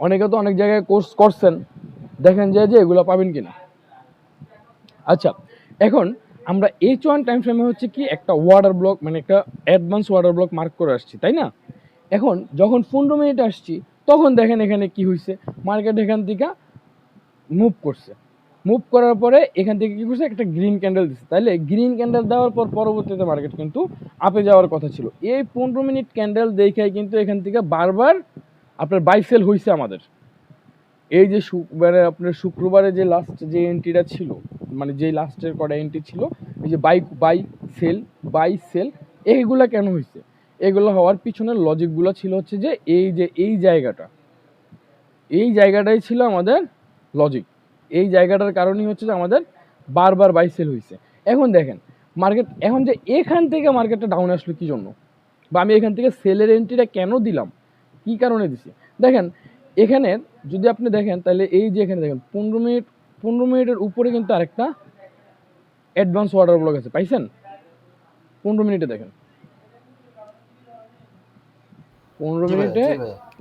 অনেকে তো অনেক জায়গায় কোর্স করছেন, দেখেন যে এগুলো পাবেন কিনা। আচ্ছা, এখন আমরা H1 টাইম ফ্রেমে হচ্ছে কি একটা ওয়াটার ব্লক মানে একটা অ্যাডভান্স ওয়াটার ব্লক মার্ক করে আসছি, তাই না? এখন যখন 15 মিনিট আসছি তখন দেখেন এখানে কি হয়েছে, মার্কেট এখান থেকে মুভ করছে, মুভ করার পরে এখান থেকে কি করছে, একটা গ্রিন ক্যান্ডেল দিচ্ছে, তাইলে গ্রিন ক্যান্ডেল দেওয়ার পর পরবর্তীতে মার্কেট কিন্তু আপে যাওয়ার কথা ছিল। এই 15 মিনিট ক্যান্ডেল দেখাই কিন্তু এখান থেকে বারবার আপনার বাই সেল হয়েছে আমাদের। এই যে আপনার শুক্রবারে যে লাস্ট যে এন্ট্রিটা ছিল, মানে যেই লাস্টের কটা এন্ট্রি ছিল, এই যে বাই সেল এইগুলা কেন হয়েছে, এগুলো হওয়ার পিছনের লজিকগুলো ছিল হচ্ছে যে এই জায়গাটাই ছিল আমাদের লজিক, এই জায়গাটার কারণেই হচ্ছে যে আমাদের বারবার বাই সেল হয়েছে। এখন দেখেন মার্কেট এখন যে এখান থেকে মার্কেটটা ডাউন আসলো কি জন্য, বা আমি এখান থেকে সেলের এন্ট্রিটা কেন দিলাম, কি কারণে দিছি, দেখেন এখানে যদি আপনি দেখেন তাহলে এই যে এখানে দেখেন 15 মিনিটের উপরে কিন্তু আরেকটা অ্যাডভান্স ওয়াটার ব্লক আছে, পাইছেন? 15 মিনিটে দেখেন 15 মিনিটে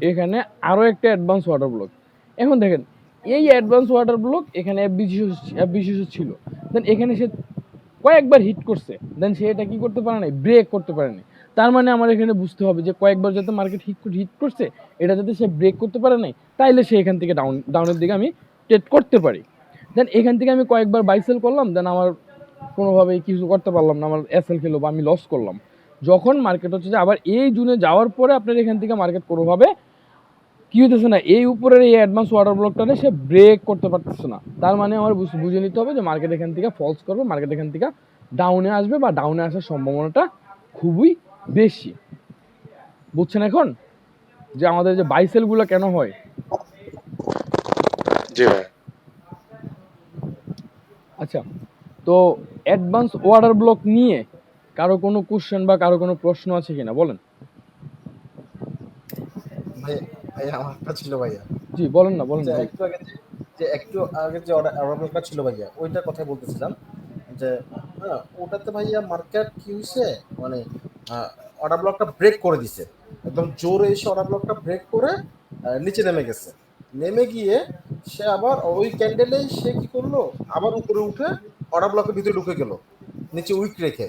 এখানে আরও একটা অ্যাডভান্স ওয়াটার ব্লক। এখন দেখেন এই অ্যাডভান্স ওয়াটার ব্লক এখানে এফবিসি ছিল, দেন এখানে সে কয়েকবার হিট করছে, দেন সে এটা কি করতে পারে নাই, ব্রেক করতে পারে নাই। তার মানে আমার এখানে বুঝতে হবে যে কয়েকবার যাতে মার্কেট হিট করছে, এটা যাতে সে ব্রেক করতে পারে নাই, তাইলে সে এখান থেকে ডাউনের দিকে আমি ট্রেড করতে পারি। দেন এখান থেকে আমি কয়েকবার বাই সেল করলাম, দেন আমার কোনোভাবেই কিছু করতে পারলাম না, আমার এসএল খেলো বা আমি লস করলাম। যখন মার্কেট হচ্ছে যে আবার এই জুনে যাওয়ার পরে আপনার এখান থেকে মার্কেট কোনোভাবে কি হইতেছে না, এই উপরের এই অ্যাডভান্স ওয়াটার ব্লকটারে সে ব্রেক করতে পারতেছে না, তার মানে আমার বুঝে নিতে হবে যে মার্কেট এখান থেকে ফলস করবে, মার্কেট এখান থেকে ডাউনে আসবে বা ডাউনে আসার সম্ভাবনাটা খুবই বেশি। বুঝছেন এখন যে আমাদের যে বাই সেলগুলো কেন হয়? জি ভাই। আচ্ছা, তো অ্যাডভান্স ওয়াটার ব্লক নিয়ে কারো কোনো কোশ্চেন বা কারো কোনো প্রশ্ন আছে কিনা বলেন। ভাই ভাইয়া আমার একটা ছিল ভাইয়া, জি বলেন না, বলেন যে ভাই। একটু আগে যে অর্ডার ব্লকটা ছিল ভাইয়া, ওইটার কথা বলতেছিলাম যে হ্যাঁ, ওটাতে ভাইয়া মার্কেট কি হয়েছে, মানে অর্ডার ব্লকটা ব্রেক করে দিছে, একদম জোরে এসে অর্ডার ব্লকটা ব্রেক করে নিচে নেমে গেছে। নেমে গিয়ে সে আবার ওই ক্যান্ডেলেই সে কি করলো, আবার উপরে উঠে অর্ডার ব্লকের ভিতরে ঢুকে গেল নিচে উইক রেখে।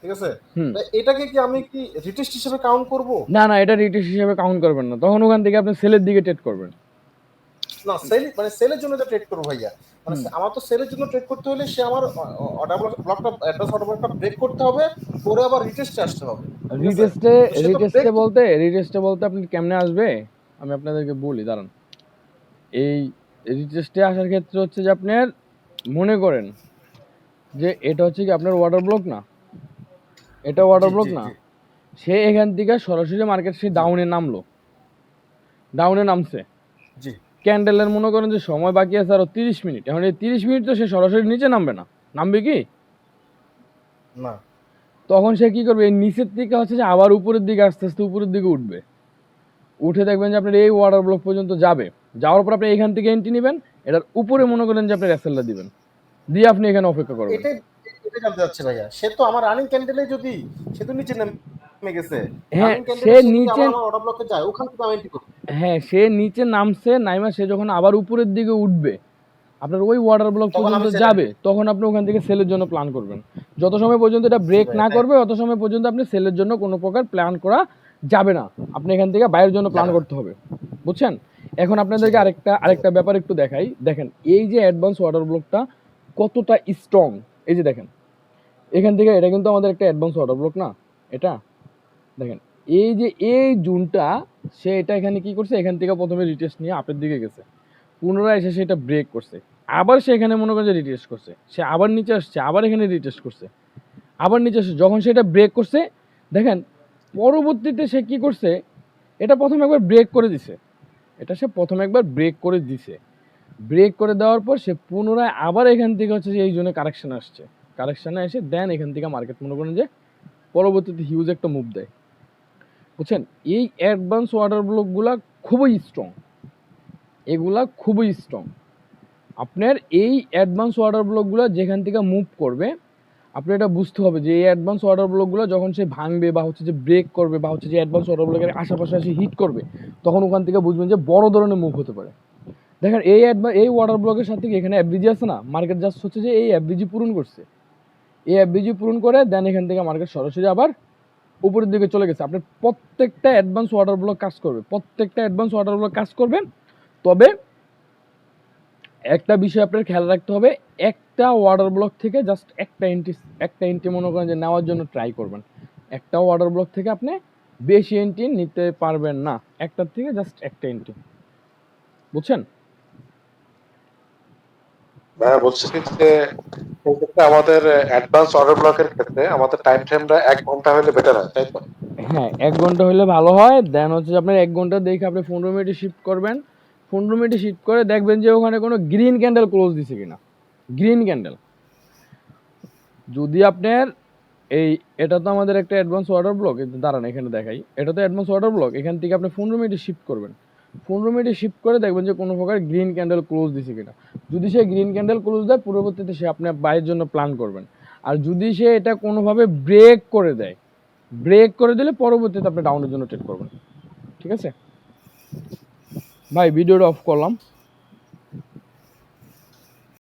ঠিক আছে, হুম, তা এটাকে কি আমি কি রিটেস্ট হিসেবে কাউন্ট করব? না না, এটা রিটেস্ট হিসেবে কাউন্ট করবেন না, তখন ওখান থেকে আপনি সেলের দিকে ট্রেড করবেন। না মানে সেলের জন্য তো ট্রেড করবো ভাইয়া, মানে আমার তো সেলের জন্য ট্রেড করতে হলে সে আমার অর্ডার ব্লকটা অ্যাডভান্স অর্ডার ব্লকটা ব্রেক করতে হবে, করে আবার রিটেস্টে আসতে হবে। ঠিক আছে? রিটেস্টে তো সে তো রিটেস্টে break- বলতে রিটেস্টে বলতে আপনি কেমনে আসবে আমি আপনাদেরকে বলি, দাঁড়ান। এই রিটেস্টে আসার ক্ষেত্রে হচ্ছে যে আপনার মনে করেন যে এটা হচ্ছে কি আপনার ওয়াটার ব্লক না, এটা ওয়াটার জি ব্লক জি না, জি সে এখান থেকে সরাসরি মার্কেট সে ডাউনে নামলো, ডাউনে নামছে, জি ক্যান্ডেলের মনে করেন যে সময় বাকি আছে আরো 30 মিনিট, এখন এই 30 মিনিট তো সে সরাসরি নিচে নামবে না, নামবে কি? না তখন সে কি করবে, এই নিচের দিকে হচ্ছে যে আবার উপরের দিকে আস্তে আস্তে উপরের দিকে উঠবে, উঠে দেখবেন যে আপনার এই ওয়াটার ব্লক পর্যন্ত যাবে, যাওয়ার পর আপনি এখান থেকে এন্ট্রি নেবেন, এটার উপরে মনে করেন যে আপনি রেসেলটা দিবেন, দিয়ে আপনি এখানে অপেক্ষা করবেন। এটাই এটাই জানতে চাচ্ছি ভাইয়া, সে তো আমার রানিং ক্যান্ডেলে যদি সে তো নিচে নেমে গেছে, হ্যাঁ রানিং ক্যান্ডেলে সে সে যদি নিচে, আবার আমার অর্ডার ব্লকে যায়, ওখান থেকে আমি এন্ট্রি করব। হ্যাঁ সে নিচে নামছে, নাইমা সে যখন আবার উপরের দিকে উঠবে আপনার ওই ওয়াটার ব্লক তখন পর্যন্ত আমি sell যাবে, তখন আপনি ওখান থেকে সেলের জন্য প্ল্যান করবেন। যত সময় পর্যন্ত এটা ব্রেক ভাইয়া, না তাই- করবে তত সময় পর্যন্ত আপনি সেলের জন্য কোনো প্রকার প্ল্যান করা যাবে না, আপনি এখান থেকে বাইরের জন্য প্ল্যান যাবে না। করতে হবে। বুঝছেন? এখন আপনাদেরকে জি ভাই, আরেকটা ব্যাপার একটু দেখাই, দেখেন এই যে অ্যাডভান্স ওয়াটার ব্লকটা কতটা স্ট্রং, এই যে দেখেন এখান থেকে, এটা কিন্তু আমাদের একটা অ্যাডভান্স ওয়াটার ব্লক না, এটা দেখেন এই যে এই জুনটা সে এটা এখানে কি করছে, এখান থেকে প্রথমে রিটেস্ট নিয়ে আপের দিকে গেছে, পুনরায় এসে সেটা ব্রেক করছে, আবার সে এখানে মনে করে যে রিটেস্ট করছে, সে আবার নিচে আসছে, আবার এখানে রিটেস্ট করছে, আবার নিচে আসছে, যখন সেটা ব্রেক করছে দেখেন পরবর্তীতে সে কি করছে, এটা প্রথম একবার ব্রেক করে দিছে, এটা সে প্রথম একবার ব্রেক করে দিছে, ব্রেক করে দেওয়ার পর সে পুনরায় আবার এখান থেকে হচ্ছে যে এই জন্য কারেকশন আসছে, কারেকশানে এসে দেন এখান থেকে মার্কেট মনে করেন যে পরবর্তীতে হিউজ একটা মুভ দেয়। বুঝছেন? এই অ্যাডভান্স ওয়াটার ব্লকগুলা খুবই স্ট্রং, এগুলা খুবই স্ট্রং। আপনার এই অ্যাডভান্স ওয়াটার ব্লকগুলো যেখান থেকে মুভ করবে আপনি এটা বুঝতে হবে যে এই অ্যাডভান্স ওয়াটার ব্লকগুলো যখন সে ভাঙবে বা হচ্ছে যে ব্রেক করবে বা হচ্ছে যে অ্যাডভান্স ওয়াটার ব্লকের আশেপাশে এসে হিট করবে, তখন ওখান থেকে বুঝবেন যে বড় ধরনের মুভ হতে পারে। দেখেন এই ওয়াটার ব্লকের সাথে কি এখানে অ্যাভারেজ আছে না, মার্কেট জাস্ট হচ্ছে যে এই অ্যাভারেজ পূরণ করছে, এই অ্যাভারেজ পূরণ করে দেন এখান থেকে মার্কেট সরাসরি আবার উপরের দিকে চলে গেছে। আপনার প্রত্যেকটা অ্যাডভান্স ওয়াটার ব্লক কাজ করবে, প্রত্যেকটা অ্যাডভান্স ওয়াটার ব্লক কাজ করবে, তবে একটা বিষয় আপনার খেয়াল রাখতে হবে, একটা ওয়াটার ব্লক থেকে জাস্ট একটা এন্ট্রি মনে করেন যে নেওয়ার জন্য ট্রাই করবেন, একটা ওয়াটার ব্লক থেকে আপনি বেশি এন্ট্রি নিতে পারবেন না, একটার থেকে জাস্ট একটা এন্ট্রি। বুঝছেন? ভাইয়া বলছি যে সেক্ষেত্রে আমাদের অ্যাডভান্স অর্ডার ব্লকের ক্ষেত্রে আমাদের টাইম ফ্রেমটা 1 ঘন্টা হলে বেটার হয়, তাই তো? হ্যাঁ 1 ঘন্টা হলে ভালো হয়, দেন হচ্ছে যে আপনার 1 ঘন্টা দেখে আপনি 15 মিনিটে শিফট করবেন, 15 মিনিটে শিফট করে দেখবেন যে ওখানে কোনো গ্রিন ক্যান্ডেল ক্লোজ দিছে কিনা, গ্রিন ক্যান্ডেল যদি আপনার এই, এটা তো আমাদের একটা অ্যাডভান্স ওয়াটার ব্লক, দাঁড়ান এখানে দেখাই, এটা তো অ্যাডভান্স ওয়াটার ব্লক, এখান থেকে আপনি 15 মিনিটে শিফট করবেন, 15 মিনিটে শিফট করে দেখবেন যে কোনো প্রকার গ্রিন ক্যান্ডেল ক্লোজ দিছে কিনা, যদি সে গ্রিন ক্যান্ডেল ক্লোজ দেয় পরবর্তীতে সে আপনার বাইয়ের জন্য প্ল্যান করবেন, আর যদি সে এটা কোনোভাবে ব্রেক করে দেয়, ব্রেক করে দিলে পরবর্তীতে আপনি ডাউনের জন্য ট্রেড করবেন। ঠিক আছে ভাই, ভিডিওটা অফ করলাম।